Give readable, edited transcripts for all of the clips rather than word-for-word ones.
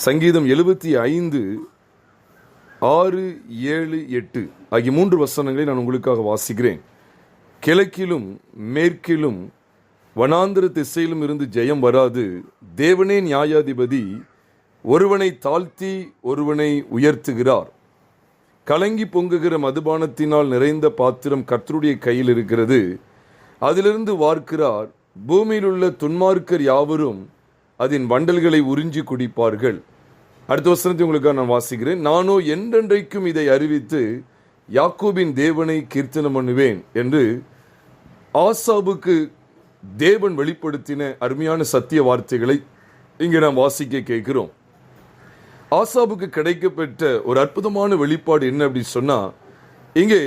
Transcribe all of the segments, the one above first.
சங்கீதம் 75 6, 7, 8 ஆகிய 3 வசனங்களை நான் உங்களுக்காக வாசிக்கிறேன். கிழக்கிலும் மேற்கிலும் வனாந்திர திசையிலும் இருந்து ஜெயம் வராது. தேவனே நியாயாதிபதி, ஒருவனை தாழ்த்தி ஒருவனை உயர்த்துகிறார். கலங்கி பொங்குகிற மதுபானத்தினால் நிறைந்த பாத்திரம் கர்த்தருடைய கையில் இருக்கிறது, அதிலிருந்து வார்க்கிறார். பூமியில் உள்ள துன்மார்க்கர் யாவரும் அதன் வண்டல்களை உறிஞ்சி குடிப்பார்கள். அடுத்த வசனத்தை உங்களுக்காக நான் வாசிக்கிறேன். நானோ என்றென்றைக்கும் இதை அறிவித்து யாக்கோபின் தேவனை கீர்த்தனம் பண்ணுவேன் என்று ஆசாபுக்கு தேவன் வெளிப்படுத்தின அருமையான சத்திய வார்த்தைகளை இங்கே நாம் வாசிக்க கேட்கிறோம். ஆசாபுக்கு கிடைக்கப்பெற்ற ஒரு அற்புதமான வெளிப்பாடு என்ன அப்படின்னு சொன்னா, இங்கே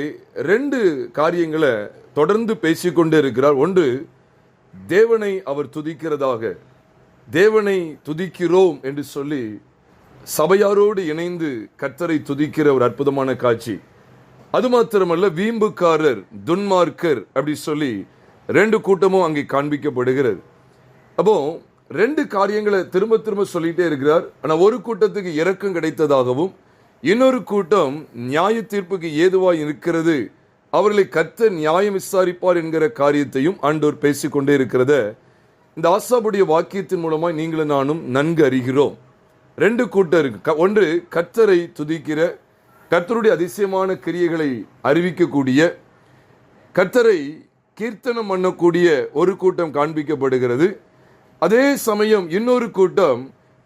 2 காரியங்களை தொடர்ந்து பேசிக்கொண்டே இருக்கிறார். ஒன்று, தேவனை அவர் துதிக்கிறதாக, தேவனை துதிக்கிறோம் என்று சொல்லி சபையாரோடு இணைந்து கர்த்தரை துதிக்கிற ஒரு அற்புதமான காட்சி. அது மாத்திரமல்ல, வீம்புக்காரர், துன்மார்க்கர் அப்படி சொல்லி 2 கூட்டமும் அங்கே காண்பிக்கப்படுகிறது. அப்போ 2 காரியங்களை திரும்ப திரும்ப சொல்லிட்டே இருக்கிறார். ஆனால் ஒரு கூட்டத்துக்கு இரக்கம் கிடைத்ததாகவும், இன்னொரு கூட்டம் நியாய தீர்ப்புக்கு ஏதுவாய் இருக்கிறது, அவர்களை கர்த்தர் நியாயம் விசாரிப்பார் என்கிற காரியத்தையும் ஆண்டவர் பேசிக்கொண்டே இருக்கிறத இந்த ஆசாபுடைய வாக்கியத்தின் மூலமாய் நீங்களும் நானும் நன்கு அறிகிறோம். 2 கூட்டம் இருக்கு. ஒன்று, கர்த்தரை துதிக்கிற, கர்த்தருடைய அதிசயமான கிரியைகளை அறிவிக்கக்கூடிய, கர்த்தரை கீர்த்தனம் பண்ணக்கூடிய ஒரு கூட்டம் காண்பிக்கப்படுகிறது. அதே சமயம் இன்னொரு கூட்டம்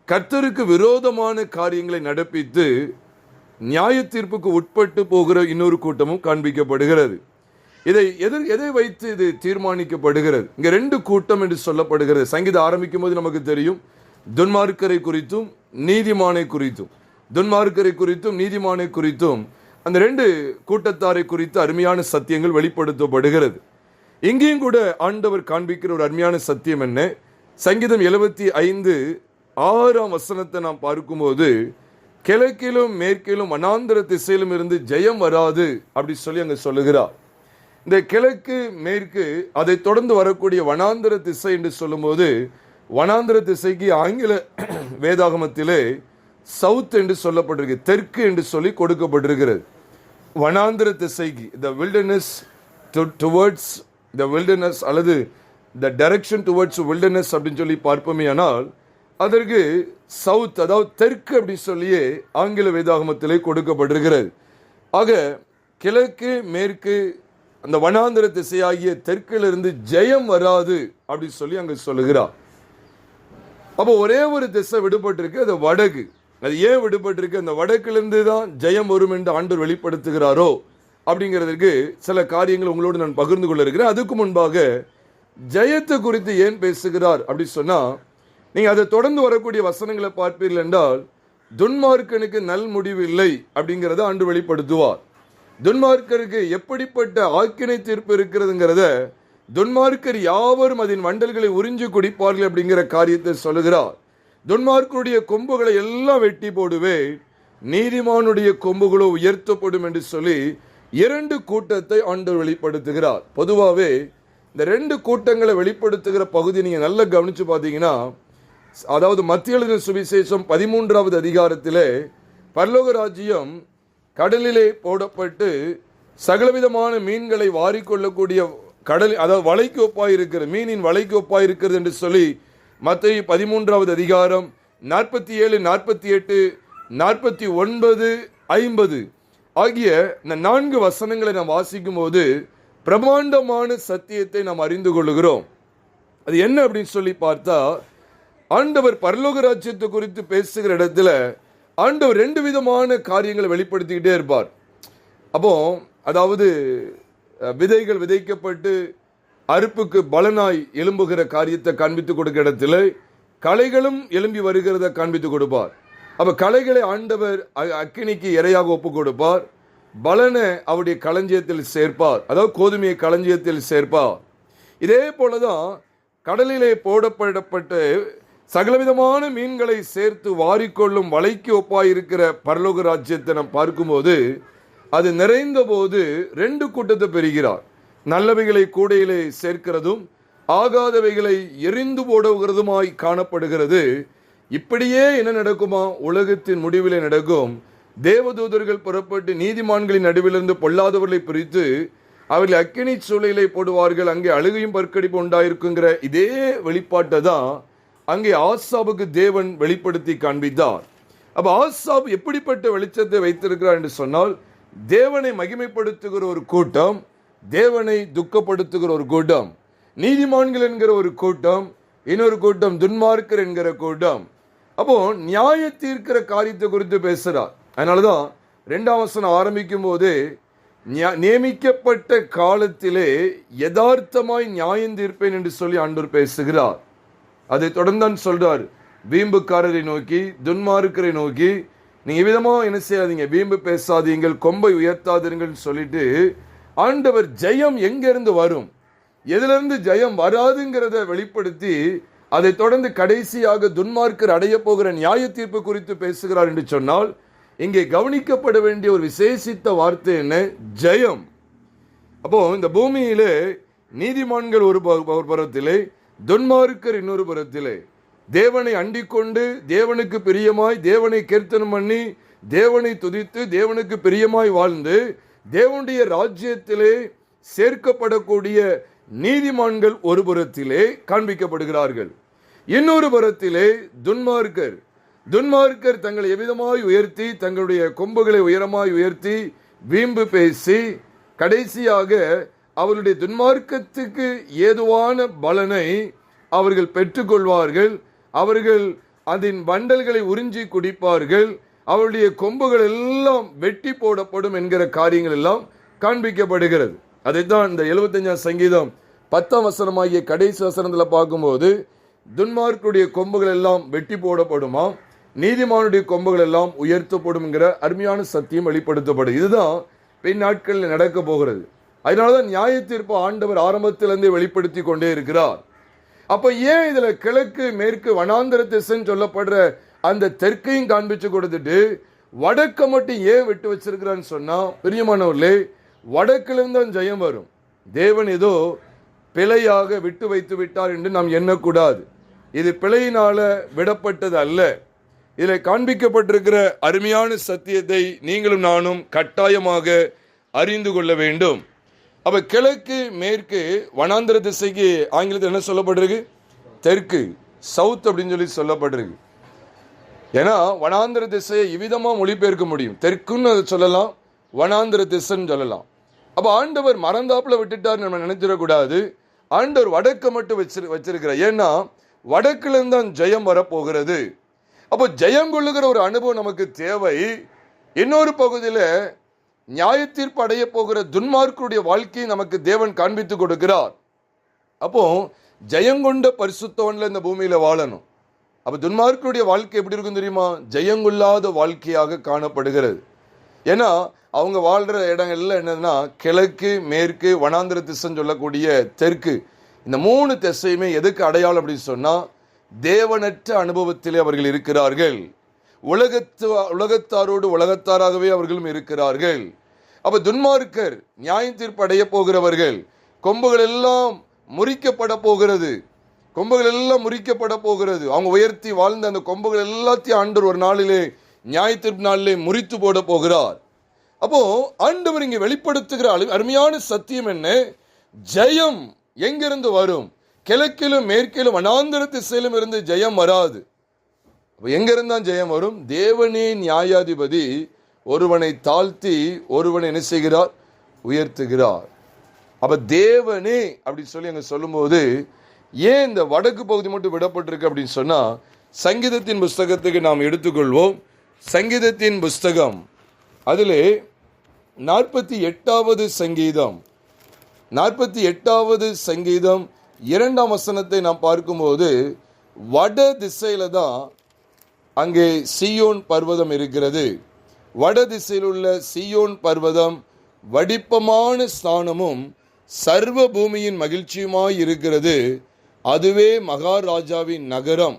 கர்த்தருக்கு விரோதமான காரியங்களை நடப்பித்து நியாய தீர்ப்புக்கு உட்பட்டு போகிற இன்னொரு கூட்டமும் காண்பிக்கப்படுகிறது. எதை வைத்து இது தீர்மானிக்கப்படுகிறது? இங்க 2 கூட்டம் என்று சொல்லப்படுகிறது. சங்கீதம் ஆரம்பிக்கும் போது நமக்கு தெரியும், துன்மார்க்கரை குறித்தும் நீதிமானை குறித்தும், துன்மார்க்கரை குறித்தும் நீதிமானை குறித்தும் அந்த 2 கூட்டத்தாரை குறித்து அருமையான சத்தியங்கள் வெளிப்படுத்தப்படுகிறது. இங்கேயும் கூட ஆண்டவர் காண்பிக்கிற ஒரு அருமையான சத்தியம் என்ன? சங்கீதம் 75 6ஆம் வசனத்தை நாம் பார்க்கும்போது, கிழக்கிலும் மேற்கிலும் வனாந்திர திசையிலும் இருந்து ஜெயம் வராது அப்படி சொல்லி அங்க சொல்லுகிறார். இந்த கிழக்கு மேற்கு அதை தொடர்ந்து வரக்கூடிய வனாந்திர திசை என்று சொல்லும்போது, வனாந்திர திசைக்கு ஆங்கில வேதாகமத்திலே சவுத் என்று சொல்லப்பட்டிருக்கு, தெற்கு என்று சொல்லி கொடுக்கப்பட்டிருக்கிறது. வனாந்திர திசைக்கு the wilderness towards the wilderness அல்லது the direction towards wilderness அப்படின்னு சொல்லி பார்ப்போமே, ஆனால் அதற்கு சவுத், அதாவது தெற்கு அப்படி சொல்லியே ஆங்கில வேதாகமத்திலே கொடுக்கப்பட்டிருக்கிறது. ஆக கிழக்கு மேற்கு அந்த வனாந்திர திசையாகிய தெற்கிலிருந்து ஜெயம் வராது அப்படி சொல்லி அங்க சொல்லுகிறார். அப்போ ஒரே ஒரு திசை விடுபட்டிருக்கு, அது வடக்கு. அது ஏன் விடுபட்டிருக்கு? அந்த வடக்கிலிருந்து தான் ஜெயம் வரும் என்று ஆண்டவர் வெளிப்படுத்துகிறாரோ அப்படிங்கிறதுக்கு சில காரியங்கள் உங்களோடு நான் பகிர்ந்து கொள்ள இருக்கிறேன். அதுக்கு முன்பாக ஜெயத்தை குறித்து ஏன் பேசுகிறார் அப்படி சொன்னா, நீங்க அதை தொடர்ந்து வரக்கூடிய வசனங்களை பார்ப்பீர்கள் என்றால், துன்மார்க்கனுக்கு நல் முடிவு இல்லை அப்படிங்கிறத ஆண்டு வெளிப்படுத்துவார். துன்மார்க்கருக்கு எப்படிப்பட்ட ஆக்கினை தீர்ப்பு இருக்கிறதுங்கிறத, துன்மார்க்கர் யாவரும் அதன் வண்டல்களை உறிஞ்சி குடிப்பார்கள் அப்படிங்கிற காரியத்தை சொல்லுகிறார். துன்மார்க்கருடைய கொம்புகளை எல்லாம் வெட்டி போடுவேன், நீதிமானுடைய கொம்புகளோ உயர்த்தப்படும் என்று சொல்லி 2 கூட்டத்தை ஆண்டவர் வெளிப்படுத்துகிறார். பொதுவாகவே இந்த 2 கூட்டங்களை வெளிப்படுத்துகிற பகுதி நீங்க நல்லா கவனிச்சு பார்த்தீங்கன்னா, அதாவது மத்திய எழுதின சுவிசேஷம் 13வது அதிகாரத்திலே பரலோக ராஜ்யம் கடலிலே போடப்பட்டு சகலவிதமான மீன்களை வாரிக்கொள்ளக்கூடிய கடல், அதாவது வலைக்கு ஒப்பாயிருக்கிறது, மீனின் வலைக்கு ஒப்பாயிருக்கிறது என்று சொல்லி மத்தேயு 13வது அதிகாரம் 47, 48, 49, 50 ஆகிய இந்த 4 வசனங்களை நாம் வாசிக்கும் போது பிரமாண்டமான சத்தியத்தை நாம் அறிந்து கொள்ளுகிறோம். அது என்ன அப்படின்னு சொல்லி பார்த்தா, ஆண்டவர் பரலோக ராஜ்யத்தை குறித்து பேசுகிற இடத்துல ஆண்டவர் 2 விதமான காரியங்களை வெளிப்படுத்திக்கிட்டே இருப்பார். அப்போ அதாவது விதைகள் விதைக்கப்பட்டு அறுப்புக்கு பலனாய் எழும்புகிற காரியத்தை காண்பித்து கொடுக்கிற இடத்துல களைகளும் எழும்பி வருகிறத காண்பித்து கொடுப்பார். அப்ப களைகளை ஆண்டவர் அக்கினிக்கு இரையாக ஒப்பு கொடுப்பார், பலனை அவருடைய களஞ்சியத்தில் சேர்ப்பார், அதாவது கோதுமையை களஞ்சியத்தில் சேர்ப்பார். இதே போலதான் கடலிலே போடப்படப்பட்டு சகலவிதமான மீன்களை சேர்த்து வாரிக்கொள்ளும் வலைக்கு ஒப்பாயிருக்கிற பரலோக ராஜ்யத்தை நாம் பார்க்கும்போது, அது நிறைந்த போது 2 கூட்டத்தை பெறுகிறார். நல்லவைகளை கூடையிலே சேர்க்கிறதும் ஆகாதவைகளை எரிந்து போடுகிறதுமாய் காணப்படுகிறது. இப்படியே என்ன நடக்குமா? உலகத்தின் முடிவிலே நடக்கும். தேவதூதர்கள் புறப்பட்டு நீதிமான்களின் நடுவிலிருந்து பொல்லாதவர்களை பிரித்து அவர்கள் அக்கினி சூளையிலே போடுவார்கள், அங்கே அழுகையும் பற்கடிப்பு உண்டாயிருக்குங்கிற இதே வெளிப்பாட்டை தான் அங்கே ஆசாபுக்கு தேவன் வெளிப்படுத்தி காண்பித்தார். அப்ப ஆசாப் எப்படிப்பட்ட வெளிச்சத்தை வைத்திருக்கிறார் என்று சொன்னால், தேவனை மகிமைப்படுத்துகிற ஒரு கூட்டம், தேவனை துக்கப்படுத்துகிற ஒரு கூட்டம், நீதிமான்கள் என்கிற ஒரு கூட்டம், இன்னொரு கூட்டம் துன்மார்க்கர் என்கிற கூட்டம். அப்போ நியாய தீர்க்கிற காரியத்தை குறித்து பேசுறார். அதனாலதான் 2ஆம் வசனம் ஆரம்பிக்கும் போது நியமிக்கப்பட்ட காலத்திலே யதார்த்தமாய் நியாயம் தீர்ப்பேன் என்று சொல்லி ஆண்டவர் பேசுகிறார். அதை தொடர்ந்து சொல்றார், வீம்புக்காரரை நோக்கி, துன்மார்க்கரை நோக்கி நீங்க விதமா என்ன செய்யாதீங்க, வீம்பு பேசாதீங்கள், கொம்பை உயர்த்தாதீர்கள் சொல்லிட்டு ஆண்டவர் ஜெயம் எங்கிருந்து வரும், எதிலிருந்து ஜெயம் வராதுங்கிறத வெளிப்படுத்தி அதை தொடர்ந்து கடைசியாக துன்மார்க்கர் அடைய போகிற நியாய தீர்ப்பு குறித்து பேசுகிறார் என்று சொன்னால், இங்கே கவனிக்கப்பட வேண்டிய ஒரு விசேஷித்த வார்த்தை என்ன? ஜெயம். அப்போ இந்த பூமியிலே நீதிமான்கள் ஒரு புறத்திலே, துன்மார்க்கர் இன்னொரு புறத்திலே. தேவனை அண்டிக் கொண்டு தேவனுக்கு பிரியமாய் தேவனை கீர்த்தனம் பண்ணி தேவனை துதித்து தேவனுக்கு பிரியமாய் வாழ்ந்து தேவனுடைய ராஜ்யத்திலே சேர்க்கப்படக்கூடிய நீதிமான்கள் ஒரு புறத்திலே காண்பிக்கப்படுகிறார்கள். இன்னொரு புறத்திலே துன்மார்க்கர் தங்களை எவ்விதமாய் உயர்த்தி, தங்களுடைய கொம்புகளை உயரமாய் உயர்த்தி வீம்பு பேசி கடைசியாக அவர்களுடைய துன்மார்க்கத்துக்கு ஏதுவான பலனை அவர்கள் பெற்றுக்கொள்வார்கள். அவர்கள் அதன் வண்டல்களை உறிஞ்சி குடிப்பார்கள். அவருடைய கொம்புகள் எல்லாம் வெட்டி போடப்படும் என்கிற காரியங்கள் எல்லாம் காண்பிக்கப்படுகிறது. அதைத்தான் இந்த 75ஆம் சங்கீதம் 10ஆம் வசனமாகிய கடைசி வசனத்துல பார்க்கும்போது, துன்மார்க்குடைய கொம்புகள் எல்லாம் வெட்டி போடப்படுமா, நீதிமானுடைய கொம்புகள் எல்லாம் உயர்த்தப்படும் என்கிற அருமையான சத்தியம் வெளிப்படுத்தப்படும். இதுதான் பின் நாட்களில் நடக்க போகிறது. அதனாலதான் நியாய தீர்ப்பு ஆண்டவர் ஆரம்பத்திலிருந்தே வெளிப்படுத்தி கொண்டே இருக்கிறார். அப்ப ஏன் இதுல கிழக்கு மேற்கு வனாந்தர திசைன்னு சொல்லப்படுற அந்த தெற்கையும் காண்பிச்சு கொடுத்துட்டு வடக்க மட்டும் ஏன் விட்டு வச்சிருக்கிறான்னு சொன்னா, பிரியமானவர்களே, வடக்கிலிருந்து தான் ஜெயம் வரும். தேவன் ஏதோ பிழையாக விட்டு வைத்து விட்டார் என்று நாம் எண்ணக்கூடாது. இது பிழையினால விடப்பட்டது அல்ல. இதில் காண்பிக்கப்பட்டிருக்கிற அருமையான சத்தியத்தை நீங்களும் நானும் கட்டாயமாக அறிந்து கொள்ள வேண்டும். அப்ப கிழக்கு மேற்கு வனாந்தர திசைக்கு ஆங்கிலத்தில் என்ன சொல்லப்பட்டிருக்கு? தெற்கு, சவுத் அப்படின்னு சொல்லி சொல்லப்பட்டிருக்கு. ஏன்னா வனாந்தர திசையை இவ்விதமா மொழிபெயர்க்க முடியும். தெற்குன்னு அதை சொல்லலாம், வனாந்தர திசைன்னு சொல்லலாம். அப்ப ஆண்டவர் மறந்தாப்புல விட்டுட்டார் நம்ம நினைச்சிடக்கூடாது. ஆண்டவர் வடக்க மட்டும் வச்சிருக்கிறார். ஏன்னா வடக்குல இருந்து தான் ஜெயம் வரப்போகிறது. அப்போ ஜெயம் கொள்ளுகிற ஒரு அனுபவம் நமக்கு தேவை. இன்னொரு பகுதியில நியாய தீர்ப்பு அடைய போகிற துன்மார்க்கருடைய வாழ்க்கையை நமக்கு தேவன் காண்பித்து கொடுக்கிறார். அப்போ ஜெயங்கொண்ட பரிசுத்தவன்ல இந்த பூமியில வாழணும். அப்ப துன்மார்க்கருடைய வாழ்க்கை எப்படி இருக்கும் தெரியுமா? ஜெயங்கொள்ளாத வாழ்க்கையாக காணப்படுகிறது. ஏன்னா அவங்க வாழ்ற இடங்கள்ல என்னன்னா கிழக்கு மேற்கு வனாந்திர திசைன்னு சொல்லக்கூடிய தெற்கு, இந்த 3 திசையுமே எதுக்கு அடையாளம் அப்படின்னு சொன்னா, தேவனற்ற அனுபவத்திலே அவர்கள் இருக்கிறார்கள். உலகத்தாரோடு உலகத்தாராகவே அவர்களும் இருக்கிறார்கள். அப்ப துன்மார்க்கர் நியாய தீர்ப்பு அடைய போகிறவர்கள், கொம்புகள் எல்லாம் முறிக்கப்பட போகிறது. அவங்க உயர்த்தி வாழ்ந்த அந்த கொம்புகள் எல்லாத்தையும் ஆண்டவர் ஒரு நாளிலே நியாய தீர்ப்பு நாளிலே முறித்து போட போகிறார். அப்போ ஆண்டவர் இங்கே வெளிப்படுத்துகிற அருமையான சத்தியம் என்ன? ஜெயம் எங்கிருந்து வரும்? கிழக்கிலும் மேற்கிலும் வனாந்தர திசையிலும் இருந்து ஜெயம் வராது. எங்கிருந்தான் ஜெயம் வரும்? தேவனே நியாயாதிபதி ஒருவனை தாழ்த்தி ஒருவனை என்ன செய்கிறார்? உயர்த்துகிறார். அப்ப தேவனே அப்படி சொல்லி அங்க சொல்லும்போது, ஏன் இந்த வடக்கு பகுதி மட்டும் விடப்பட்டிருக்கு அப்படின்னு சொன்னா, சங்கீதத்தின் புஸ்தகத்துக்கு நாம் எடுத்துக்கொள்வோம். சங்கீதத்தின் புஸ்தகம் அதிலே 48வது சங்கீதம் 2ஆம் வசனத்தை நாம் பார்க்கும்போது, வட திசையில தான் அங்கே சீயோன் பர்வதம் இருக்கிறது. வட திசையில் உள்ள சீயோன் பர்வதம் வடிப்பமான ஸ்தானமும் சர்வ பூமியின் மகிழ்ச்சியுமாய் இருக்கிறது. அதுவே மகாராஜாவின் நகரம்.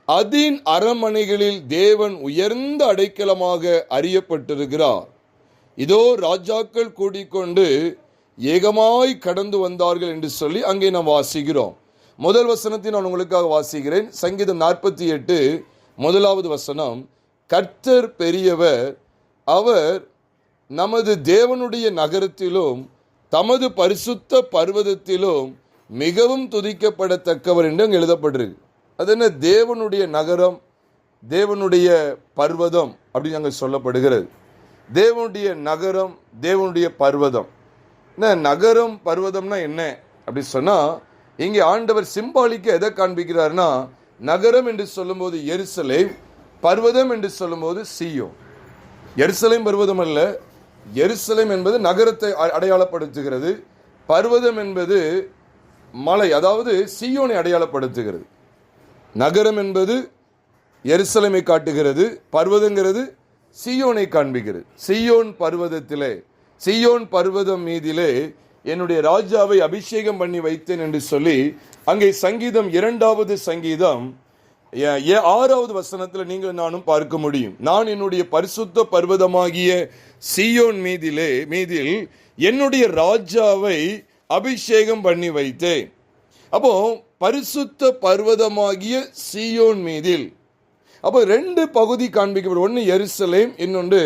அதன் அரண்மனைகளில் தேவன் உயர்ந்த அடைக்கலமாக அறியப்பட்டிருக்கிறார். இதோ ராஜாக்கள் கூடிக்கொண்டு ஏகமாய் கடந்து வந்தார்கள் என்று சொல்லி அங்கே நாம் வாசிக்கிறோம். முதல் வசனத்தை நான் உங்களுக்காக வாசிக்கிறேன். சங்கீதம் 48 முதலாவது வசனம், கர்த்தர் பெரியவர், அவர் நமது தேவனுடைய நகரத்திலும் தமது பரிசுத்த பர்வதத்திலும் மிகவும் துதிக்கப்படத்தக்கவர் என்று அங்கே எழுதப்பட்டிருக்கு. அது என்ன? தேவனுடைய நகரம், தேவனுடைய பர்வதம் அப்படின்னு அங்கே சொல்லப்படுகிறது. தேவனுடைய நகரம், தேவனுடைய பர்வதம். என்ன நகரம் பர்வதம்னா என்ன அப்படி சொன்னா, இங்கே ஆண்டவர் சிம்பாலிக்க எதை காண்பிக்கிறார்னா, நகரம் என்று சொல்லும்போது எருசலேம், பர்வதம் என்று சொல்லும்போது சீயோன். எருசலேம் பர்வதம் அல்ல, எருசலேம் என்பது நகரத்தை அடையாளப்படுத்துகிறது. பர்வதம் என்பது மலை, அதாவது சீயோனை அடையாளப்படுத்துகிறது. நகரம் என்பது எருசலேமை காட்டுகிறது, பர்வதங்கிறது சீயோனை காண்பிக்கிறது. சீயோன் பர்வதத்திலே, சீயோன் பர்வதம் மீதிலே என்னுடைய ராஜாவை அபிஷேகம் பண்ணி வைத்தேன் என்று சொல்லி அங்கே சங்கீதம் 2வது சங்கீதம் 6வது வசனத்தில் நீங்கள் நானும் பார்க்க முடியும். நான் என்னுடைய பரிசுத்த பர்வதமாகிய சீயோன் மீதில் என்னுடைய ராஜாவை அபிஷேகம் பண்ணி வைத்தேன். அப்போ பரிசுத்த பர்வதமாகிய சீயோன் மீதில், அப்போ 2 பகுதி காண்பிக்கப்படும். ஒன்று எருசலேம், இன்னொன்று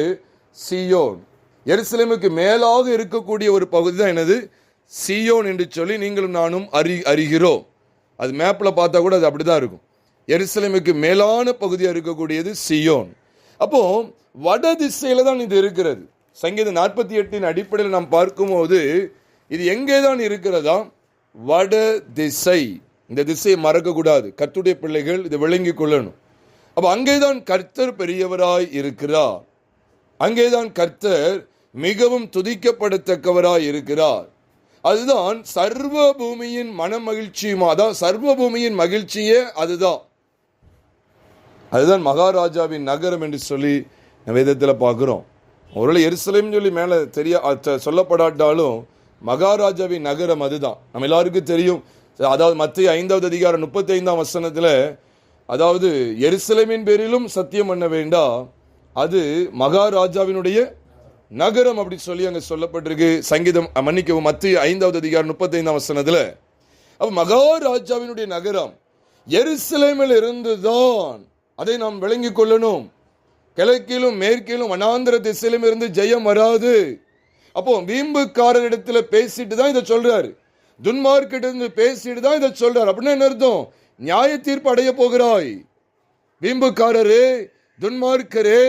சீயோன். எருசலேமுக்கு மேலாக இருக்கக்கூடிய ஒரு பகுதி தான் என்னது? சீயோன் என்று சொல்லி நீங்களும் நானும் அறிகிறோம். அது மேப்பில் பார்த்தா கூட அது அப்படிதான் இருக்கும். எருசலேமுக்கு மேலான பகுதியாக இருக்கக்கூடியது சீயோன். அப்போ வட திசையில தான் இது இருக்கிறது. சங்கீதம் 48 அடிப்படையில் நாம் பார்க்கும்போது இது எங்கே தான் இருக்கிறதா? வட திசை. இந்த திசையை மறக்கக்கூடாது. கர்த்தருடைய பிள்ளைகள் இதை விளங்கிக் கொள்ளணும். அப்ப அங்கேதான் கர்த்தர் பெரியவராய் இருக்கிறார். அங்கேதான் கர்த்தர் மிகவும் துதிக்கப்படத்தக்கவராய் இருக்கிறார். அதுதான் சர்வ பூமியின் மன மகிழ்ச்சியுமா, அதான் சர்வ பூமியின் மகிழ்ச்சியே அதுதான். அதுதான் மகாராஜாவின் நகரம் என்று சொல்லி வேதத்தில் பார்க்கிறோம். ஒருவேளை எருசலேம் சொல்லி மேலே சொல்லப்படாட்டாலும் மகாராஜாவின் நகரம் அதுதான். நம்ம எல்லாருக்கும் தெரியும். அதாவது மத்திய 5வது அதிகாரம் 35ஆம் வசனத்தில், அதாவது எருசலேமின் பேரிலும் சத்தியம் பண்ண வேண்டாம், அது மகாராஜாவினுடைய நகரம் அப்படி சொல்லி அங்க சொல்லப்பட்டிருக்கு. சங்கீதம் மன்னிக்கவும் மத்திய 5வது அதிகாரம் 35ஆம் வசனத்தில். அப்ப மகாராஜாவினுடைய நகரம் எருசலேமில் இருந்துதான். அதை நாம் விளங்கிக் கொள்ளணும். கிழக்கிலும் மேற்கிலும் வனாந்திர திசையிலும் இருந்து ஜெயம் வராது. அப்போ வீம்புக்காரரிடத்துல பேசிட்டு தான் இதை சொல்றாரு, துன்மார்க்கிட்ட பேசிட்டு தான் இதை சொல்றாரு. அப்படின்னா என்ன அர்த்தம்? நியாய தீர்ப்பு அடைய போகிறாய். வீம்புக்காரரே, துன்மார்க்கரே,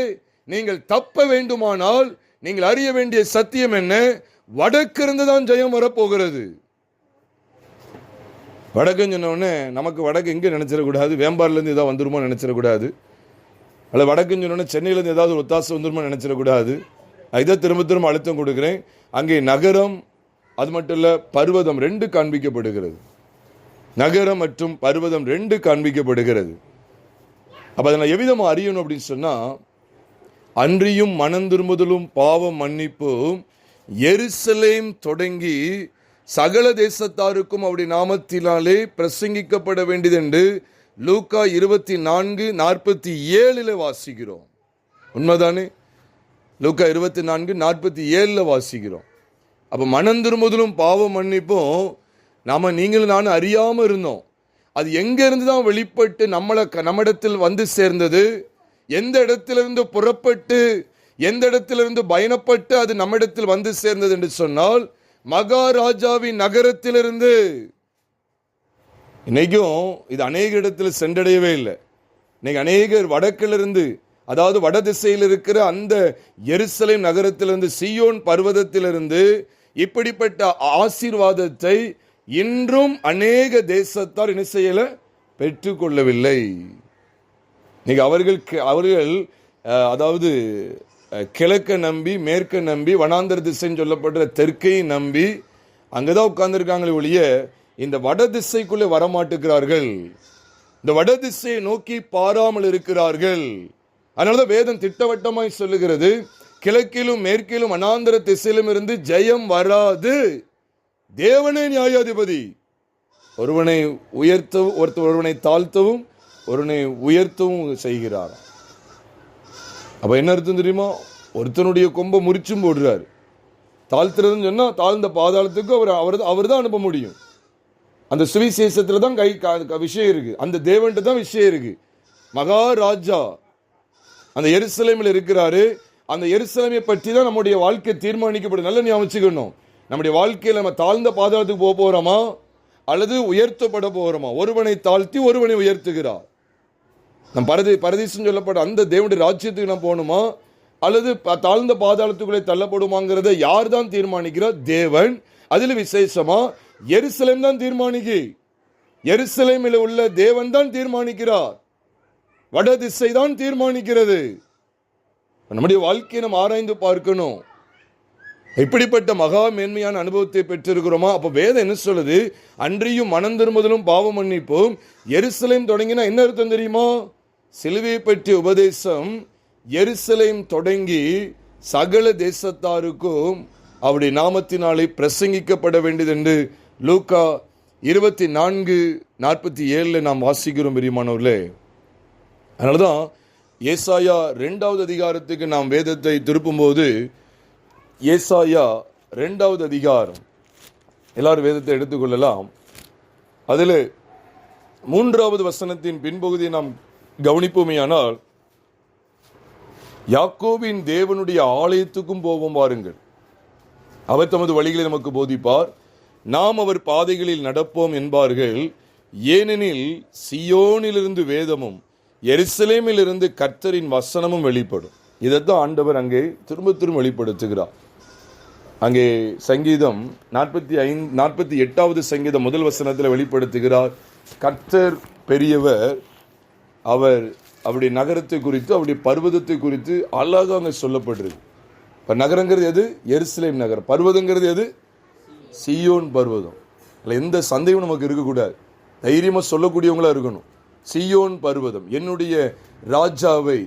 நீங்கள் தப்ப வேண்டுமானால் நீங்கள் அறிய வேண்டிய சத்தியம் என்ன? வடக்கு இருந்து தான் ஜெயம் வரப்போகிறது. வடக்குன்னு சொன்ன உடனே நமக்கு வடக்கு எங்கே நினைச்சிடக்கூடாது, வேம்பார்லேருந்து ஏதாவது வந்துருமோ நினைச்சிடக்கூடாது, அல்ல வடக்குன்னு சொன்ன உடனே சென்னையிலேருந்து ஏதாவது ஒரு ஒத்தாசை வந்துருமோ நினைச்சிடக்கூடாது. இதை திரும்ப திரும்ப அழுத்தம் கொடுக்கிறேன். அங்கே நகரம், அது மட்டும் இல்லை பர்வதம் 2 காண்பிக்கப்படுகிறது. நகரம் மற்றும் பர்வதம் 2 காண்பிக்கப்படுகிறது. அப்ப அதை நான் எவ்விதமாக அறியணும் அப்படின்னு சொன்னா, அன்றியும் மனம் திரும்புதலும் பாவம் மன்னிப்பும் எருசலேம் தொடங்கி சகல தேசத்தாருக்கும் அவருடைய நாமத்தினாலே பிரசங்கிக்கப்பட வேண்டியது என்று லூக்கா 24:47 வாசிக்கிறோம். உண்மைதானே? லூக்கா 24:47 வாசிக்கிறோம். அப்ப மனம் திரும்புதலும் பாவம் மன்னிப்பும் நீங்களும் நானும் அறியாம இருந்தோம். அது எங்க இருந்து தான் வெளிப்பட்டு நம்மிடத்தில் வந்து சேர்ந்தது? எந்த இடத்திலிருந்து புறப்பட்டு, எந்த இடத்திலிருந்து பயணப்பட்டு அது நம்மிடத்தில் வந்து சேர்ந்தது என்று சொன்னால், மகாராஜாவின் நகரத்திலிருந்து. இன்னைக்கும் இது அநேக இடத்தில் சென்றடையவே இல்லை. இன்னைக்கு அநேகர் வடக்கிலிருந்து, அதாவது வட திசையில் இருக்கிற அந்த எருசலேம் நகரத்திலிருந்து, சீயோன் பர்வதத்திலிருந்து இப்படிப்பட்ட ஆசீர்வாதத்தை இன்றும் அநேக தேசத்தார் என்ன செய்யல, பெற்றுக்கொள்ளவில்லை. இன்னைக்கு அவர்கள் அதாவது கிழக்க நம்பி, மேற்க நம்பி, வனாந்தர திசைன்னு சொல்லப்படுற தெற்கை நம்பி அங்கதான் உட்கார்ந்துருக்காங்களே ஒழிய இந்த வட திசைக்குள்ளே வரமாட்டுக்கிறார்கள். இந்த வட திசையை நோக்கி பாராமல் இருக்கிறார்கள். அதனாலதான் வேதம் திட்டவட்டமாய் சொல்லுகிறது, கிழக்கிலும் மேற்கிலும் வனாந்தர திசையிலும் இருந்து ஜெயம் வராது. தேவனே நியாயாதிபதி. ஒருவனை உயர்த்தவும், ஒருவனை தாழ்த்தவும், ஒருவனை உயர்த்தவும் செய்கிறார். அப்ப என்ன அர்த்தம் தெரியுமா? ஒருத்தனுடைய கொம்பை முறிச்சும் போடுறாரு. தாழ்த்துறதுன்னு சொன்னா தாழ்ந்த பாதாளத்துக்கு அவர் தான் அனுப்ப முடியும். அந்த சுவிசேஷத்துல தான் விஷயம் இருக்கு, அந்த தேவன்கிட்ட தான் விஷயம் இருக்கு. மகாராஜா அந்த எருசலேமில் இருக்கிறாரு. அந்த எருசலேமை பற்றி தான் நம்முடைய வாழ்க்கை தீர்மானிக்கப்படும். நல்ல ஞாபகம் வச்சுக்கணும். நம்முடைய வாழ்க்கையில் நம்ம தாழ்ந்த பாதாளத்துக்கு போக போறோமா அல்லது உயர்த்தப்பட போகிறோமா? ஒருவனை தாழ்த்தி ஒருவனை உயர்த்துகிறார். நம் பரதீசம் சொல்லப்பட்ட அந்த தேவனுடைய ராஜ்யத்துக்கு நாம் போகணுமா அல்லது தாழ்ந்த பாதாளத்துக்குள்ளே தள்ளப்படுமாங்கிறத யார் தான் தீர்மானிக்கிறார்? தேவன். அதில் விசேஷமா எருசலேம் தான் தீர்மானிக்கு. எருசலேமில் உள்ள தேவன் தான் தீர்மானிக்கிறார். வட திசை தான் தீர்மானிக்கிறது. நம்முடைய வாழ்க்கையை நாம் ஆராய்ந்து பார்க்கணும். இப்படிப்பட்ட மகா மேன்மையான அனுபவத்தை பெற்றிருக்கிறோமா? அப்ப வேதம் என்ன சொல்லுது? அன்றியும் மனம் திரும்புதலும் பாவ மன்னிப்பும். எருசலேம் தொடங்கினா என்ன அர்த்தம் தெரியுமா? சிலுவையை பற்றிய உபதேசம் எருசலேம் தொடங்கி சகல தேசத்தாருக்கும் அவருடைய நாமத்தினாலே பிரசங்கிக்கப்பட வேண்டியது என்று லூக்கா 24:47 நாம் வாசிக்கிறோம் பிரியமானவர்களே. அதனாலதான் ஏசாயா 2வது அதிகாரத்துக்கு நாம் வேதத்தை திருப்பும்போது, ஏசாயா 2வது அதிகாரம், எல்லாரும் வேதத்தை எடுத்துக்கொள்ளலாம். அதில் 3வது வசனத்தின் பின்பகுதியை நாம் கவனிப்போமேயானால், யாக்கோபின் தேவனுடைய ஆலயத்துக்கும் போவோம் வாருங்கள், அவர் தமது வழிகளை நமக்கு போதிப்பார், நாம் அவர் பாதைகளில் நடப்போம் என்பார்கள். ஏனெனில் சியோனிலிருந்து வேதமும் எருசலேமில் இருந்து கர்த்தரின் வசனமும் வெளிப்படும். இதைத்தான் ஆண்டவர் அங்கே திரும்ப திரும்ப வெளிப்படுத்துகிறார். அங்கே சங்கீதம் 48வது சங்கீதம் முதல் வசனத்தில் வெளிப்படுத்துகிறார். கர்த்தர் பெரியவர், அவர் அவருடைய நகரத்தை குறித்து அவருடைய பர்வதத்தை குறித்து அழகாக அங்கே சொல்லப்படுறது. இப்போ நகரங்கிறது எது? எருசலேம் நகரம். பர்வதங்கிறது எது? சீயோன் பர்வதம். எந்த சந்தேகம் நமக்கு இருக்கக்கூடாது, தைரியமாக சொல்லக்கூடியவங்களா இருக்கணும். சீயோன் பர்வதம், என்னுடைய ராஜாவை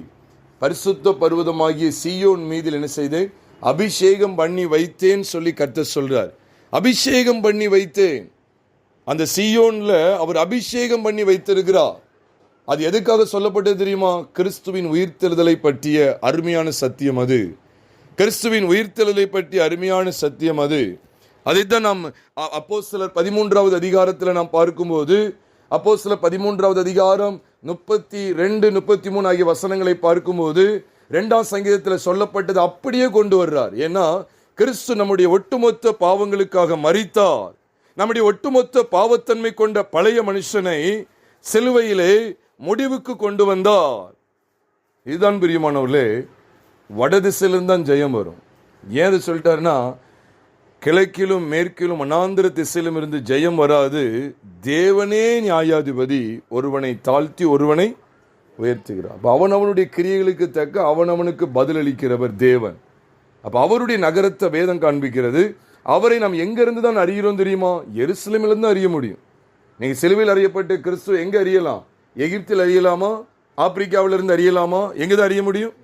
பரிசுத்த பர்வதமாகிய சீயோன் மீதில் என்ன செய்தேன்? அபிஷேகம் பண்ணி வைத்தேன் சொல்லி கர்த்தர் சொல்றார். அபிஷேகம் பண்ணி வைத்தேன். அந்த சீயோன்ல அவர் அபிஷேகம் பண்ணி வைத்திருக்கிறார். அது எதுக்காக சொல்லப்பட்டது தெரியுமா? கிறிஸ்துவின் உயிர்த்தெழுதலை பற்றிய அருமையான சத்தியம் அது. கிறிஸ்துவின் உயிர்த்தெழுதலை பற்றிய அருமையான சத்தியம் அது. அதைத்தான் நாம் அப்போஸ்தலர் 13வது அதிகாரத்தில் நாம் பார்க்கும்போது, அப்போஸ்தலர் 13வது அதிகாரம் 32, 33 ஆகிய வசனங்களை பார்க்கும்போது 2ஆம் சங்கீதத்தில் சொல்லப்பட்டது அப்படியே கொண்டு வர்றார். ஏன்னா கிறிஸ்து நம்முடைய ஒட்டுமொத்த பாவங்களுக்காக மரித்தார். நம்முடைய ஒட்டுமொத்த பாவத்தன்மை கொண்ட பழைய மனுஷனை சிலுவையிலே முடிவுக்கு கொண்டு வந்தார். இதுதான் பிரியமானவர்களே, வடதிசையிலிருந்து தான் ஜெயம் வரும். ஏன் சொல்லிட்டாருன்னா, கிழக்கிலும் மேற்கிலும் அனாந்திர திசையிலும் இருந்து ஜெயம் வராது. தேவனே நியாயாதிபதி, ஒருவனை தாழ்த்தி ஒருவனை உயர்த்துகிறார். அப்ப அவனுடைய கிரியைகளுக்கு தக்க அவனுக்கு பதிலளிக்கிறவர் தேவன். அப்ப அவருடைய நகரத்தை வேதம் காண்பிக்கிறது. அவரை நாம் எங்க இருந்து தான் அறிகிறோம் தெரியுமா? எருசலேமிலிருந்து அறிய முடியும். நீங்க சிலுவையில் அறியப்பட்ட கிறிஸ்துவ எங்க அறியலாம்? எகிப்தில் அறியலாமா? ஆப்பிரிக்காவில இருந்து அறியலாமா? எங்கதான் அறிய முடியும்?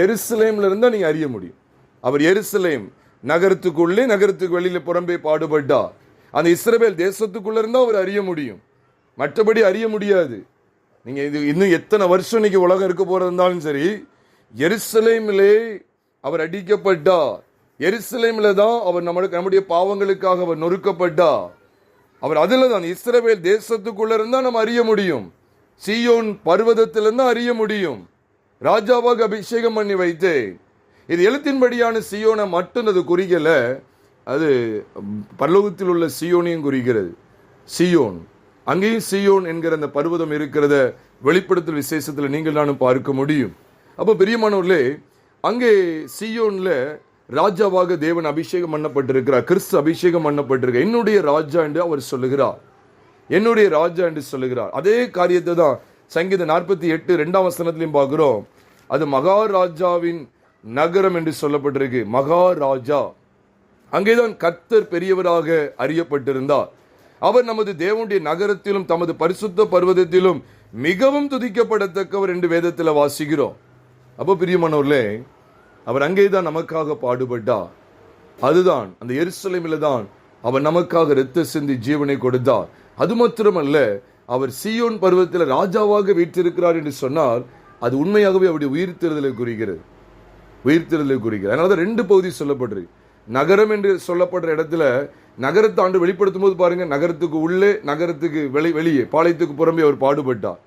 எருசலேம்ல இருந்தா நீங்க அறிய முடியும். அவர் எருசலேம் நகரத்துக்குள்ளே நகரத்துக்கு வெளியில புறம்பே பாடுபட்டார். அந்த இஸ்ரவேல் தேசத்துக்குள்ள இருந்தா அவர் அறிய முடியும், மற்றபடி அறிய முடியாது. நீங்க இது இன்னும் எத்தனை வருஷம் இன்னைக்கு உலகம் இருக்க போறதாலும் சரி, எருசலேமிலே அவர் அடிக்கப்பட்டார். எருசலேமில தான் அவர் நம்முடைய பாவங்களுக்காக அவர் நொறுக்கப்பட்டார். அவர் அதுல தான் இஸ்ரவேல் தேசத்துக்குள்ள இருந்தா நம்ம அறிய முடியும். சீயோன் பர்வதத்திலிருந்து அறிய முடியும். ராஜாவாக அபிஷேகம் பண்ணி வைத்து, இது எழுத்தின்படியான சீயோனை மட்டும் அது குறிக்கல, அது பரலோகத்தில் உள்ள சீயோனையும் குறிக்கிறது. சீயோன், அங்கேயும் சீயோன் என்கிற அந்த பர்வதம் இருக்கிறத வெளிப்படுத்தல் விசேஷத்தில் நீங்கள் நானும் பார்க்க முடியும். அப்போ பிரியமானவர்களே, அங்கே சீயோன்ல ராஜாவாக தேவன் அபிஷேகம் பண்ணப்பட்டிருக்கிறார். கிறிஸ்து அபிஷேகம் பண்ணப்பட்டிருக்க என்னுடைய ராஜா என்று அவர் சொல்லுகிறார். என்னுடைய ராஜா என்று சொல்லுகிறார். அதே காரியத்தை தான் சங்கீதம் 48 2ஆம் வசனத்திலையும் பார்க்கிறோம். அது மகாராஜாவின் நகரம் என்று சொல்லப்பட்டிருக்கு. மகாராஜா, அங்கேதான் கர்த்தர் பெரியவராக அறியப்பட்டிருந்தார். அவர் நமது தேவனுடைய நகரத்திலும் தமது பரிசுத்த பர்வதத்திலும் மிகவும் துதிக்கப்படத்தக்கவர் என்று வேதத்தில் வாசிக்கிறோம். அப்போ பிரியமானவர்களே, அவர் அங்கேதான் நமக்காக பாடுபட்டார். அதுதான் அந்த எருசலேமில் தான் அவர் நமக்காக இரத்த சிந்தி ஜீவனை கொடுத்தார். அது மாத்திரமல்ல, அவர் சீயோன் பர்வதத்தில் ராஜாவாக வீற்றிருக்கிறார் என்று சொன்னால் அது உண்மையாகவே அவருடைய உயிர்த்தெழுதலை குறிக்கிறது. உயிர்த்தெழுதலை குறிக்கிறது. அதனால 2 பகுதி சொல்லப்படுறது. நகரம் என்று சொல்லப்படுற இடத்துல நகரத்தை ஆண்டு வெளிப்படுத்தும் போது பாருங்க, நகரத்துக்கு உள்ளே நகரத்துக்கு வெளியே பாளையத்துக்கு புறம்பே அவர் பாடுபட்டார்.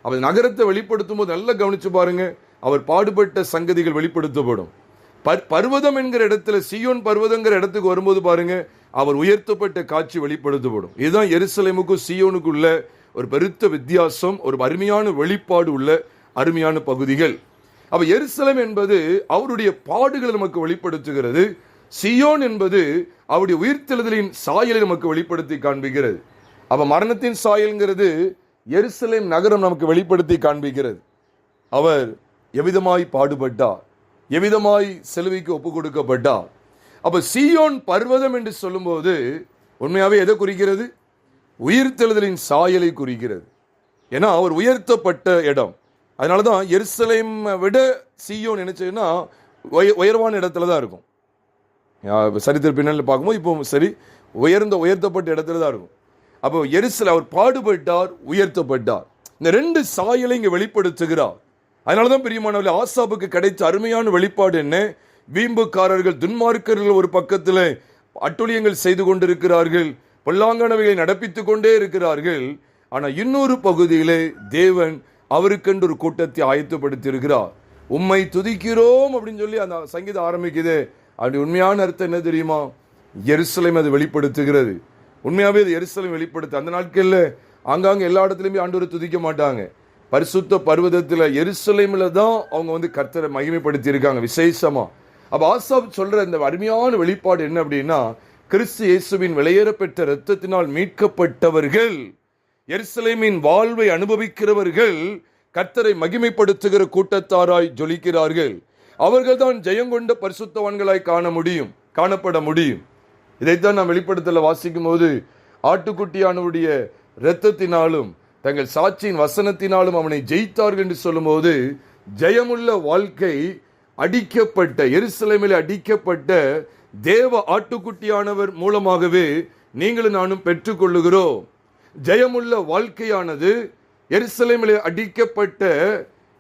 அவர் நகரத்தை வெளிப்படுத்தும் போது நல்லா கவனிச்சு பாருங்க, அவர் பாடுபட்ட சங்கதிகள் வெளிப்படுத்தப்படும். பர்வதம் என்கிற இடத்துல, சீயோன் பர்வதங்கிற இடத்துக்கு வரும்போது பாருங்க, அவர் உயர்த்தப்பட்ட காட்சி வெளிப்படுத்தப்படும். இதுதான் எருசலேமுக்கும் சீயோனுக்குள்ள ஒரு பெருத்த வித்தியாசம், ஒரு அருமையான வெளிப்பாடு உள்ள அருமையான பகுதிகள். அப்ப எருசலேம் என்பது அவருடைய பாடுகளை நமக்கு வெளிப்படுத்துகிறது. சீயோன் என்பது அவருடைய உயிர்த்தெழுதலின் சாயலை நமக்கு வெளிப்படுத்தி காண்பிக்கிறது. அப்ப மரணத்தின் சாயல்ங்கிறது எருசலேம் நகரம் நமக்கு வெளிப்படுத்தி காண்பிக்கிறது. அவர் எவ்விதமாய் பாடுபட்டார், எவ்விதமாய் சிலுவைக்கு ஒப்பு கொடுக்கப்பட்டார். அப்ப சீயோன் பர்வதம் என்று சொல்லும்போது உண்மையாவே எதை குறிக்கிறது? உயிர்த்தெழுதலின் சாயலை குறிக்கிறது. ஏன்னா அவர் உயர்த்தப்பட்ட இடம். அதனாலதான் எருசலேம் விட சீயோன் என்ன செய்யும்னா உயர்வான இடத்துல தான் இருக்கும். சரித்திர பின்னணியில் பார்க்கும்போது இப்போ சரி உயர்த்தப்பட்ட இடத்துல தான் இருக்கும். அப்போ எருசலேம் அவர் பாடுபட்டார், உயர்த்தப்பட்டார். இந்த ரெண்டு சாயலை இங்க வெளிப்படுத்துகிறார். அதனாலதான் பிரியமானவர்களே, ஆசாபுக்கு கிடைத்த அருமையான வெளிப்பாடு என்ன? வீம்புக்காரர்கள், துன்மார்க்கர்கள் ஒரு பக்கத்தில் அட்டுழியங்கள் செய்து கொண்டிருக்கிறார்கள், பொல்லாங்கனவைகளை நடப்பித்துக் கொண்டே இருக்கிறார்கள். ஆனா இன்னொரு பகுதியிலே தேவன் அவருக்கென்று ஒரு கூட்டத்தை ஆயத்தப்படுத்தி இருக்கிறார். உம்மை துதிக்கிறோம் அப்படின்னு சொல்லி அந்த சங்கீதம் ஆரம்பிக்குது. அப்படி உண்மையான அர்த்தம் என்ன தெரியுமா? எருசலேம் அது வெளிப்படுத்துகிறது. உண்மையாவே அது எருசலேம் வெளிப்படுத்து. அந்த நாட்கள்ல ஆங்காங்க எல்லா இடத்துலயுமே ஆண்டவரை துதிக்க மாட்டாங்க. பரிசுத்த பர்வதத்துல எருசலேம்ல தான் அவங்க கர்த்தரை மகிமைப்படுத்தி இருக்காங்க விசேஷமா. அப்ப ஆசாப் சொல்ற இந்த அருமையான வெளிப்பாடு என்ன அப்படின்னா, கிறிஸ்து இயேசுவின் வெளியேறப்பெற்ற இரத்தத்தினால் மீட்கப்பட்டவர்கள், எருசலேமின் வாழ்வை அனுபவிக்கிறவர்கள் கர்த்தரை மகிமைப்படுத்துகிற கூட்டத்தாராய் ஜொலிக்கிறார்கள். அவர்கள் தான் ஜெயங்கொண்ட பரிசுத்தவான்களாய் காணப்பட முடியும். இதைத்தான் நாம் வெளிப்படுத்தல வாசிக்கும் போது, ஆட்டுக்குட்டியானவருடைய இரத்தத்தினாலும் தங்கள் சாட்சியின் வசனத்தினாலும் அவனை ஜெயித்தார்கள் என்று சொல்லும் போது, ஜெயமுள்ள வாழ்க்கை அடிக்கப்பட்ட எருசலேமில் அடிக்கப்பட்ட தேவ ஆட்டுக்குட்டியானவர் மூலமாகவே நீங்களும் நானும் பெற்றுக்கொள்ளுகிறோம். ஜெயமுள்ள வாழ்க்கையானது எருசலேமில் அடிக்கப்பட்ட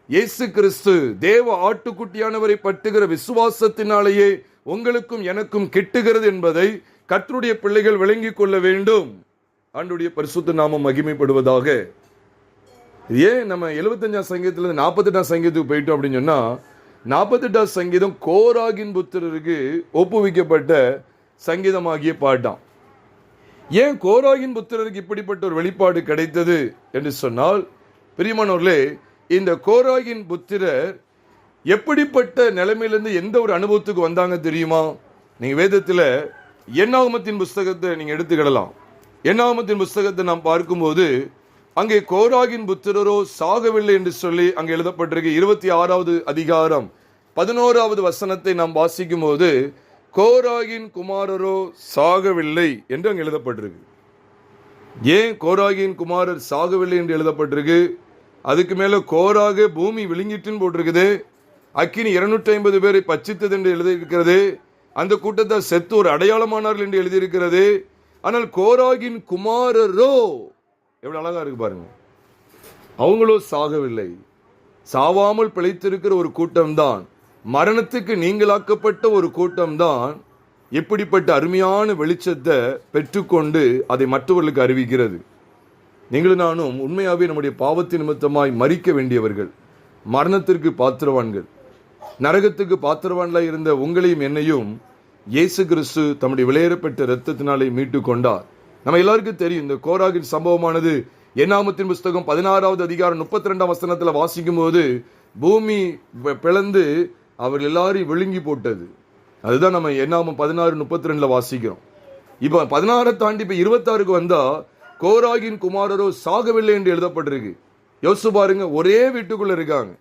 இயேசு கிறிஸ்து தேவ ஆட்டுக்குட்டியானவரை பற்றுகிற விசுவாசத்தினாலேயே உங்களுக்கும் எனக்கும் கிட்டுகிறது என்பதை கர்த்தருடைய பிள்ளைகள் விளங்கிக் கொள்ள வேண்டும். ஆண்டவருடைய பரிசுத்த நாமம் மகிமைப்படுவதாக. ஏன் நம்ம 75ஆம் சங்கீதத்துல 48ஆம் சங்கீதத்துக்கு போயிட்டோம் அப்படின்னு சொன்னா, 48ஆம் சங்கீதம் கோராகின் புத்திரருக்கு ஒப்புவிக்கப்பட்ட சங்கீதமாகிய பாட்டாம். ஏன் கோராகின் புத்திரருக்கு இப்படிப்பட்ட ஒரு வெளிப்பாடு கிடைத்தது என்று சொன்னால், பிரியமானவர்களே, இந்த கோராகின் புத்திரர் எப்படிப்பட்ட நிலைமையிலிருந்து எந்த ஒரு அனுபவத்துக்கு வந்தாங்க தெரியுமா? நீங்க வேதத்துல என்னாகமத்தின் புஸ்தகத்தை நீங்க எடுத்துக்கிடலாம். என்னாகமத்தின் புஸ்தகத்தை நாம் பார்க்கும்போது அங்கே கோராகின் புத்திரரோ சாகவில்லை என்று சொல்லி அங்கே எழுதப்பட்டிருக்கு. 26வது அதிகாரம் 11வது வசனத்தை நாம் வாசிக்கும் போது, கோராகின் குமாரரோ சாகவில்லை என்று அங்கே எழுதப்பட்டிருக்கு. ஏன் கோராகின் குமாரர் சாகவில்லை என்று எழுதப்பட்டிருக்கு? அதுக்கு மேல கோராக பூமி விழுங்கிட்டுன்னு போட்டிருக்குது. அக்கினி 250 பேரை பச்சித்தது என்று எழுதியிருக்கிறது. அந்த கூட்டத்தார் செத்து ஒரு அடையாளமானார்கள் என்று எழுதியிருக்கிறது. ஆனால் கோராகின் குமாரரோ, எவ்வளவு அழகா இருக்கு பாருங்க, அவங்களோ சாகவில்லை. சாவாமல் பிழைத்திருக்கிற ஒரு கூட்டம்தான், மரணத்துக்கு நீங்களாக்கப்பட்ட ஒரு கூட்டம்தான் இப்படிப்பட்ட அருமையான வெளிச்சத்தை பெற்றுக்கொண்டு அதை மற்றவர்களுக்கு அறிவிக்கிறது. நீங்களும் நானும் உண்மையாவே நம்முடைய பாவத்தின் நிமித்தமாய் மரிக்க வேண்டியவர்கள், மரணத்திற்கு பாத்திரவான்கள், நரகத்துக்கு பாத்திரவான்களாய் இருந்த உங்களையும் என்னையும் இயேசு கிறிஸ்து தம்முடைய விலையேறப்பட்ட இரத்தத்தினாலே மீட்டு கொண்டார். நம்ம எல்லாருக்கும் தெரியும் இந்த கோராகின் சம்பவமானது என்னாகமத்தின் புஸ்தகம் 16வது அதிகாரம் 32ஆம் வசனத்துல வாசிக்கும் போது, பூமி பிளந்து அவர் எல்லாரையும் விழுங்கி போட்டது. அதுதான் நம்ம என்னாகமம் 16:32 வாசிக்கிறோம். இப்ப 16 தாண்டி இப்ப 26க்கு வந்தா கோராகின் குமாரரோ சாகவில்லை என்று எழுதப்பட்டிருக்கு. யோசிச்சு பாருங்க, ஒரே வீட்டுக்குள்ள இருக்காங்க.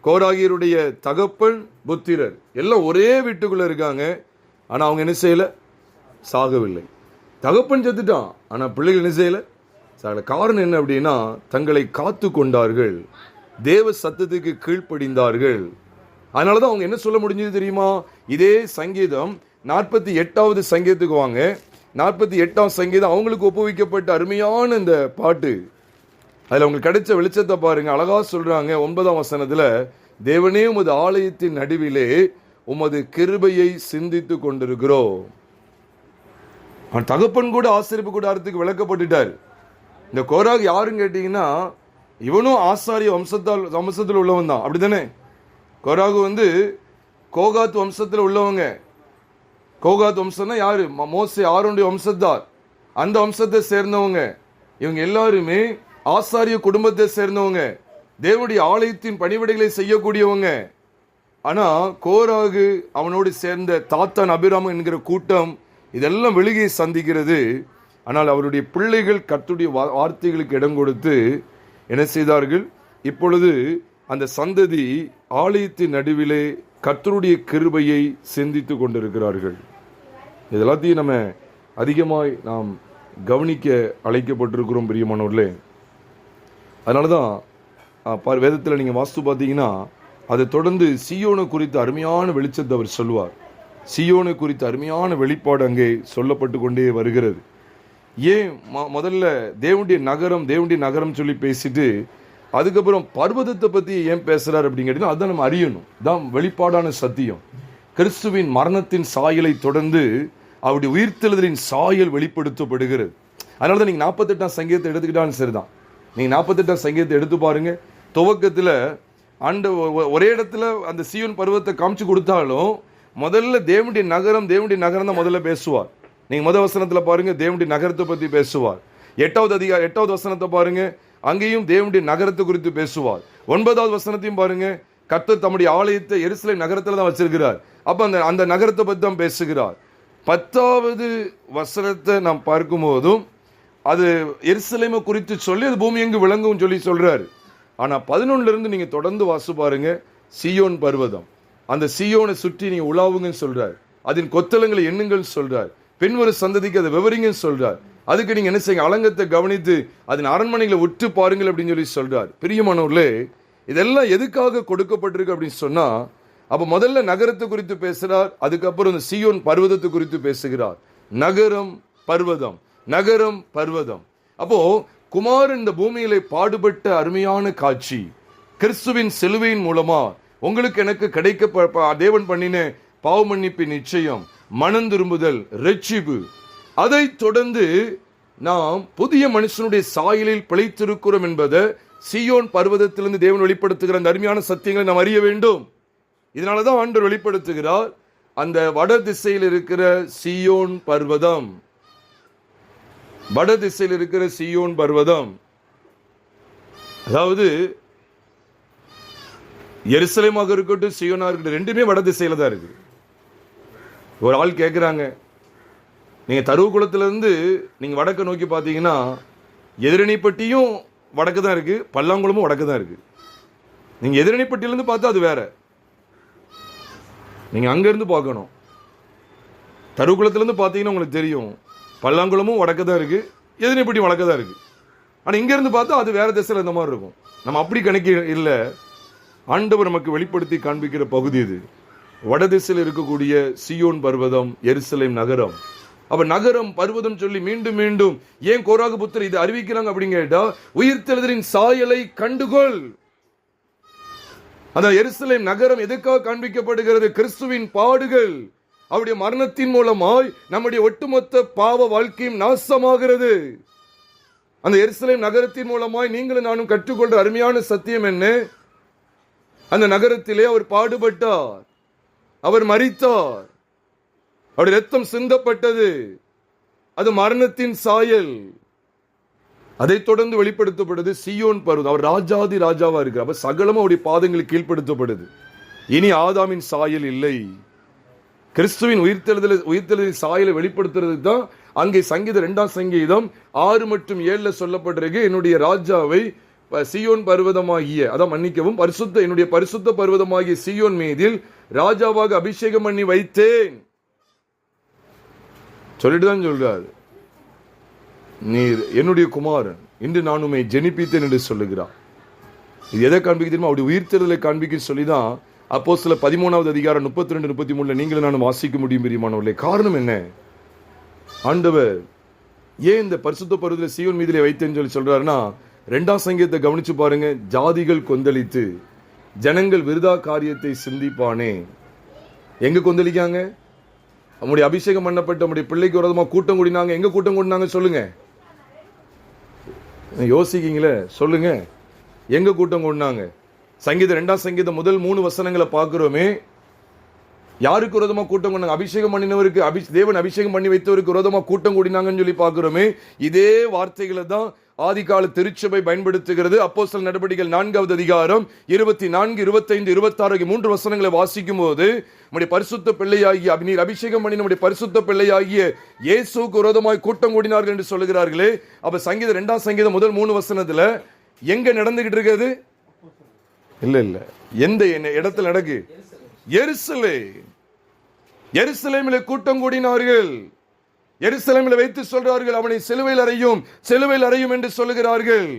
கோராகியருடைய தகப்பன் புத்திரர் எல்லாம் ஒரே வீட்டுக்குள்ள இருக்காங்க. ஆனா அவங்க என்ன செய்யல? சாகவில்லை. தகப்பன் செத்துட்டான், ஆனா பிள்ளைகள் என்ன செய்யல? சாகல. காரணம் என்ன அப்படின்னா, தங்களை காத்து கொண்டார்கள், தேவ சத்தத்துக்கு கீழ்ப்படிந்தார்கள். அதனாலதான் அவங்க என்ன சொல்ல முடிஞ்சது தெரியுமா? இதே சங்கீதம் 48வது சங்கீதத்துக்கு வாங்க. 48ஆம் சங்கீதம் அவங்களுக்கு ஒப்புவிக்கப்பட்ட அருமையான இந்த பாட்டு. அதுல அவங்களுக்கு கிடைச்ச வெளிச்சத்தை பாருங்க, அழகா சொல்றாங்க. 9ஆம் வசனத்துல, தேவனே உமது ஆலயத்தின் நடுவிலே உமது கிருபையை சிந்தித்து கொண்டிருக்கிறோம். தகப்பன் கூட ஆசரிப்பு கூடாரத்துக்கு விளக்கப்பட்டுட்டார். இந்த கோராக் யாருன்னு கேட்டீங்கன்னா, இவனும் ஆசாரிய வம்சத்தில் உள்ளவன் தான், அப்படித்தானே? கோராகு கோகாத் வம்சத்தில் உள்ளவங்க. கோகாத் வம்சம்னா யாரு? மோசே ஆரோனுடைய வம்சத்தார், அந்த வம்சத்தை சேர்ந்தவங்க. இவங்க எல்லாருமே ஆசாரிய குடும்பத்தை சேர்ந்தவங்க, தேவனுடைய ஆலயத்தின் பணிவிடைகளை செய்யக்கூடியவங்க. ஆனா கோராகு அவனோடு சேர்ந்த தாத்தான் அபிராம் என்கிற கூட்டம் இதெல்லாம் வெளியே சந்திக்கிறது. ஆனால் அவருடைய பிள்ளைகள் கர்த்தருடைய வார்த்தைகளுக்கு இடம் கொடுத்து என்ன செய்தார்கள்? இப்பொழுது அந்த சந்ததி ஆலயத்தின் நடுவிலே கர்த்தருடைய கிருபையை சிந்தித்து கொண்டிருக்கிறார்கள். இதெல்லாத்தையும் நம்ம அதிகமாய் நாம் கவனிக்க அழைக்கப்பட்டிருக்கிறோம் பிரியமானவர்களே. அதனாலதான் வேதத்தில் நீங்க வாஸ்து பார்த்தீங்கன்னா அதை தொடர்ந்து சீயோனை குறித்த அருமையான வெளிச்சத்தை அவர் சொல்வார். சீயோனை குறித்த அருமையான வெளிப்பாடு அங்கே சொல்லப்பட்டு கொண்டே வருகிறது. ஏன் முதல்ல தேவனுடைய நகரம் சொல்லி பேசிட்டு அதுக்கப்புறம் பர்வதத்தை பத்தி ஏன் பேசுறாரு அப்படிங்கிறது அதான் நம்ம அறியணும். தான் வெளிப்பாடான சத்தியம். கிறிஸ்துவின் மரணத்தின் சாயலை தொடர்ந்து அவருடைய உயிர்த்தெழுதலின் சாயல் வெளிப்படுத்தப்படுகிறது. அதனாலதான் நீங்க 48ஆம் சங்கீதத்தை எடுத்துக்கிட்டாலும் சரிதான். நீங்க 48ஆம் சங்கீதத்தை எடுத்து பாருங்க. துவக்கத்துல ஒரே இடத்துல அந்த சீயோன் பர்வதத்தை காமிச்சு கொடுத்தாலும் முதல்ல தேவனுடைய நகரம் தான் முதல்ல பேசுவார். நீங்க முதல் வசனத்துல பாருங்க, தேவனுடைய நகரத்தை பத்தி பேசுவார். 8வது வசனத்தை பாருங்க, அங்கேயும் தேவனுடைய நகரத்தை குறித்து பேசுவார். 9வது வசனத்தையும் பாருங்க, கர்த்தர் தம்முடைய ஆலயத்தை எருசலேம் நகரத்துல தான் வச்சிருக்கிறார். அப்ப அந்த நகரத்தை பத்தி தான் பேசுகிறார். 10வது வசனத்தை நாம் பார்க்கும் போதும் அது எருசலேமை குறித்து சொல்லி அது பூமி எங்கு விளங்கும் சொல்லி சொல்றாரு. ஆனா 11ல இருந்து நீங்க தொடர்ந்து வாசி பாருங்க, சீயோன் பர்வதம், அந்த சீயோனை சுற்றி நீங்க உலாவுங்கன்னு சொல்றார். அதன் கொத்தளங்களை எண்ணுங்கள் சொல்றார். பின்வரு சந்ததிக்கு அதை விவரிங்கன்னு சொல்றார். அதுக்கு நீங்க என்ன செய்யுங்க? அலங்கத்தை கவனித்து அதன் அரண்மனைகளை உற்று பாருங்கள் அப்படின்னு சொல்லி சொல்றார். பிரியமானவர்களே, இதெல்லாம் எதுக்காக கொடுக்கப்பட்டிருக்கு அப்படின்னு சொன்னா, அப்ப முதல்ல நகரத்தை குறித்து பேசுறார். அதுக்கப்புறம் இந்த சீயோன் பர்வதத்தை குறித்து பேசுகிறார். நகரம் பர்வதம். அப்போ குமாரன் இந்த பூமியிலே பாடுபட்ட அருமையான காட்சி, கிறிஸ்துவின் சிலுவையின் மூலமா உங்களுக்கு எனக்கு கிடைக்க தேவன் பண்ணின பாவ மன்னிப்பின் நிச்சயம், மனம் திரும்புதல், ரட்சிப்பு. அதை தொடர்ந்து நாம் புதிய மனுஷனுடைய சாயலில் பிழைத்திருக்கிறோம் என்பதை சீயோன் பர்வதத்திலிருந்து தேவன் வெளிப்படுத்துகிற அந்த அருமையான சத்தியங்களை நாம் அறிய வேண்டும். இதனாலதான் ஆண்டவர் வெளிப்படுத்துகிறார் அந்த வட திசையில் இருக்கிற சீயோன் பர்வதம். அதாவது எருசலேமாக இருக்கட்டும், சீயோனா இருக்கட்டும், ரெண்டுமே வட திசையில தான் இருக்கு. ஒரு ஆள் கேட்கிறாங்க, நீங்க தருவகுளத்திலிருந்து நீங்க வடக்க நோக்கி பார்த்தீங்கன்னா எதிரணிப்பட்டியும் வடக்கு தான் இருக்கு, பல்லாங்குளமும் வடக்கு தான் இருக்கு. நீங்க எதிரணிப்பட்டியிலிருந்து பார்த்தா அது வேற, நீங்க அங்க இருந்து பார்க்கணும். தருவகுளத்திலிருந்து பார்த்தீங்கன்னா உங்களுக்கு தெரியும், பல்லாங்குளமும் வடக்கு தான் இருக்கு, எதிரணிப்பட்டி வடக்கு தான் இருக்கு. ஆனா இங்க இருந்து பார்த்தா அது வேற திசையில் இந்த மாதிரி இருக்கும். நம்ம அப்படி கணக்கு இல்லை. ஆண்டவர் நமக்கு வெளிப்படுத்தி காண்பிக்கிற பகுதி இது. வடதிசையில் இருக்கக்கூடிய சீயோன் பர்வதம், எருசலேம் நகரம். அப்ப நகரம் பர்வதம் சொல்லி மீண்டும் மீண்டும் ஏன் கோராகு புத்தர் இது அறிவிக்கிறாங்க அப்படின்னு கேட்டா, உயிர்த்தெழுதலின் சாயலை கண்டுகொள். அந்த எருசலேம் நகரம் எதுக்காக காண்பிக்கப்படுகிறது? கிறிஸ்துவின் பாடுகள், அவருடைய மரணத்தின் மூலமாய் நம்முடைய ஒட்டுமொத்த பாவ வாழ்க்கையும் நாசமாகிறது. அந்த எருசலேம் நகரத்தின் மூலமாய் நீங்களும் நானும் கற்றுக்கொண்ட அருமையான சத்தியம் என்ன? அந்த நகரத்திலே அவர் பாடுபட்டார், அவர் மரித்தார், அவருடைய ரத்தம் சிந்தப்பட்டது. அது மரணத்தின் சாயல். அதை தொடர்ந்து வெளிப்படுத்தப்படுது சீயோன் பர்வதம். அவர் ராஜாதி ராஜாவா இருக்கு. அப்ப சகலமும் அவருடைய பாதங்களுக்கு கீழ்ப்படுத்தப்படுது. இனி ஆதாமின் சாயல் இல்லை. கிறிஸ்துவின் உயிர்த்தெழுதலின் சாயலை வெளிப்படுத்துறதுக்கு தான் அங்கே சங்கீதம் 2ஆம் சங்கீதம் 6 மற்றும் 7 சொல்லப்பட்டிருக்கு. என்னுடைய ராஜாவை சீயோன் பர்வதமாகிய, அதான் மன்னிக்கவும், என்னுடைய பரிசுத்த பர்வதமாகிய சீயோன் மீதில் ராஜாவாக அபிஷேகம் பண்ணி வைத்தேன் சொல்லிட்டு தான் சொல்றாரு. நீர் என்னுடைய குமாரன், இன்று நான் உம்மை ஜெனிப்பித்தேன் என்று சொல்லுகிறார். இது எதை காண்பிக்க தெரியுமா? அவருடைய உயிர்த்தெழுதலை காண்பிக்க சொல்லிதான் அப்போஸ்தலர் 13வது அதிகாரம் 32, 33 நீங்களும் நானும் வாசிக்க முடியும் பிரியமானவர்களே. காரணம் என்ன? ஆண்டவர் ஏன் இந்த பரிசுத்த பர்வதத்தை சீயோன் மீதிலே வைத்தேன்னு சொல்றாருன்னா, 2ஆம் சங்கீதத்தை கவனிச்சு பாருங்க. ஜாதிகள் கொந்தளித்து ஜனங்கள் விருதா காரியத்தை சிந்திப்பானே. எங்க கொந்தளிக்காங்க? நம்முடைய அபிஷேகம் பண்ணப்பட்ட நம்முடைய பிள்ளைக்கு விரோதமா கூட்டம் கூடினாங்க. எங்க கூட்டம் கூடினாங்க சொல்லுங்க, யோசிக்கீங்களே, சொல்லுங்க. எங்க கூட்டம் கூடினாங்க? சங்கீதம் 2ஆம் சங்கீதம் முதல் 3 வசனங்களை பார்க்கிறோமே. யாருக்கு விரோதமா கூட்டம் கூடினாங்க? அபிஷேகம் பண்ணினவருக்கு, தேவன் அபிஷேகம் பண்ணி வைத்தவருக்கு விரோதமா கூட்டம் கூடினாங்கன்னு சொல்லி பார்க்கிறோமே. இதே வார்த்தைகளை தான் ஆதிகால திருச்சபை பயன்படுத்துகிறது. அப்போஸ்தலர் நடவடிக்கைகள் 4வது அதிகாரம் 24, 25, 26 3 வசனங்களை வாசிக்கும் போது, நம்முடைய பரிசுத்த பிள்ளையாகிய நீர் அபிஷேகம் பண்ணி நம்முடைய பரிசுத்த பிள்ளையாகிய இயேசுவுக்கு விரோதமாய் கூட்டம் கூடினார்கள் என்று சொல்லுகிறார்களே. அப்ப சங்கீதம் 2ஆம் சங்கீதம் முதல் 3 வசனத்துல எங்க நடந்துகிட்டு இருக்கிறது? இல்ல எந்த இடத்துல நடக்கு? எருசலேமிலே கூட்டம் கூடினார்கள். எருசலேமில் வைத்து சொல்றார்கள், அவனை சிலுவையில் அறையும் என்று சொல்லுகிறார்கள்.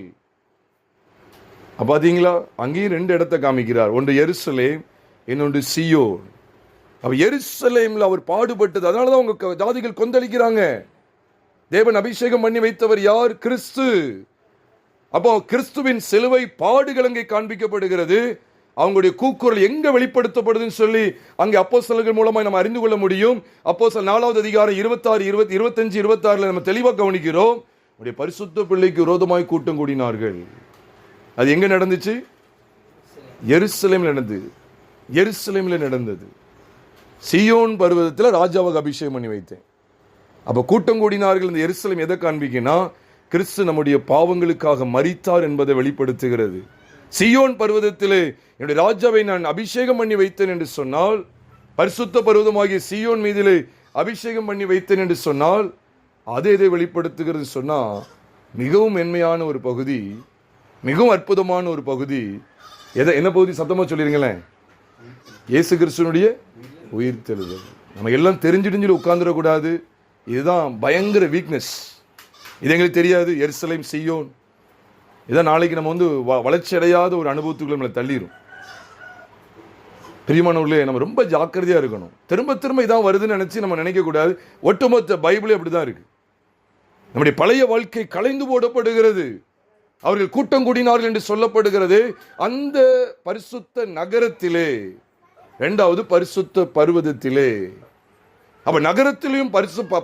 பாத்தீங்களா, அங்கேயும் 2 இடத்தை காமிக்கிறார். ஒன்று எருசலேம், இன்னொன்று சீயோன். அப்ப எருசலேம்ல அவர் பாடுபட்டது, அதனாலதான் உங்க ஜாதிகள் கொந்தளிக்கிறாங்க. தேவன் அபிஷேகம் பண்ணி வைத்தவர் யார்? கிறிஸ்து. அப்போ கிறிஸ்துவின் சிலுவை பாடுகள் அங்கே காண்பிக்கப்படுகிறது. அவங்களுடைய கூக்குரல் எங்க வெளிப்படுத்தப்படுதுன்னு சொல்லி அங்கே அப்போஸ்தலர்கள் மூலமா நம்ம அறிந்து கொள்ள முடியும். அப்போஸ்தலர் 4வது அதிகாரம் 26, 25, 26 நம்ம தெளிவாக கவனிக்கிறோம். உடைய பரிசுத்த பிள்ளைக்கு விரோதமாய் கூட்டம் கூடினார்கள். அது எங்க நடந்துச்சு? எருசலேமில் நடந்தது. சீயோன் பர்வதத்தில் ராஜாவாக அபிஷேகம் பண்ணி வைத்தேன். அப்ப கூட்டம் கூடினார்கள். இந்த எருசலேம் எதை காண்பிக்கினா, கிறிஸ்து நம்முடைய பாவங்களுக்காக மரித்தார் என்பதை வெளிப்படுத்துகிறது. சீயோன் பர்வதத்திலே என்னுடைய ராஜாவை நான் அபிஷேகம் பண்ணி வைத்தேன் என்று சொன்னால், பரிசுத்த பர்வதமாகிய சீயோன் மீதிலே அபிஷேகம் பண்ணி வைத்தேன் என்று சொன்னால், அதை எதை வெளிப்படுத்துகிறது சொன்னா, மிகவும் மென்மையான ஒரு பகுதி, மிகவும் அற்புதமான ஒரு பகுதி. என்ன பகுதி? சத்தமா சொல்லிருங்களேன். இயேசு கிறிஸ்துனுடைய உயிர்த்தெழுதல். நம்ம எல்லாம் தெரிஞ்சிடுஞ்சு உட்கார்ந்துடக்கூடாது. இதுதான் பயங்கர வீக்னஸ். இது எங்களுக்கு தெரியாது. எருசலேம், சீயோன், இதான் நாளைக்கு நம்ம வளர்ச்சி அடையாத ஒரு அனுபவத்துக்குள்ள நம்மளை தள்ளிடும். பிரியமானவர்களே, நம்ம ரொம்ப ஜாக்கிரதையா இருக்கணும். திரும்ப திரும்ப இதான் வருதுன்னு நினைச்சு நம்ம நினைக்க கூடாது. ஒட்டுமொத்த பைபிளே அப்படிதான் இருக்கு. நம்முடைய பழைய வாழ்க்கை கலைந்து போடப்படுகிறது. அவர்கள் கூட்டம் கூடினார்கள் என்று சொல்லப்படுகிறது. அந்த பரிசுத்த நகரத்திலே, 2வது பரிசுத்த பர்வதத்திலே. அப்ப நகரத்திலையும்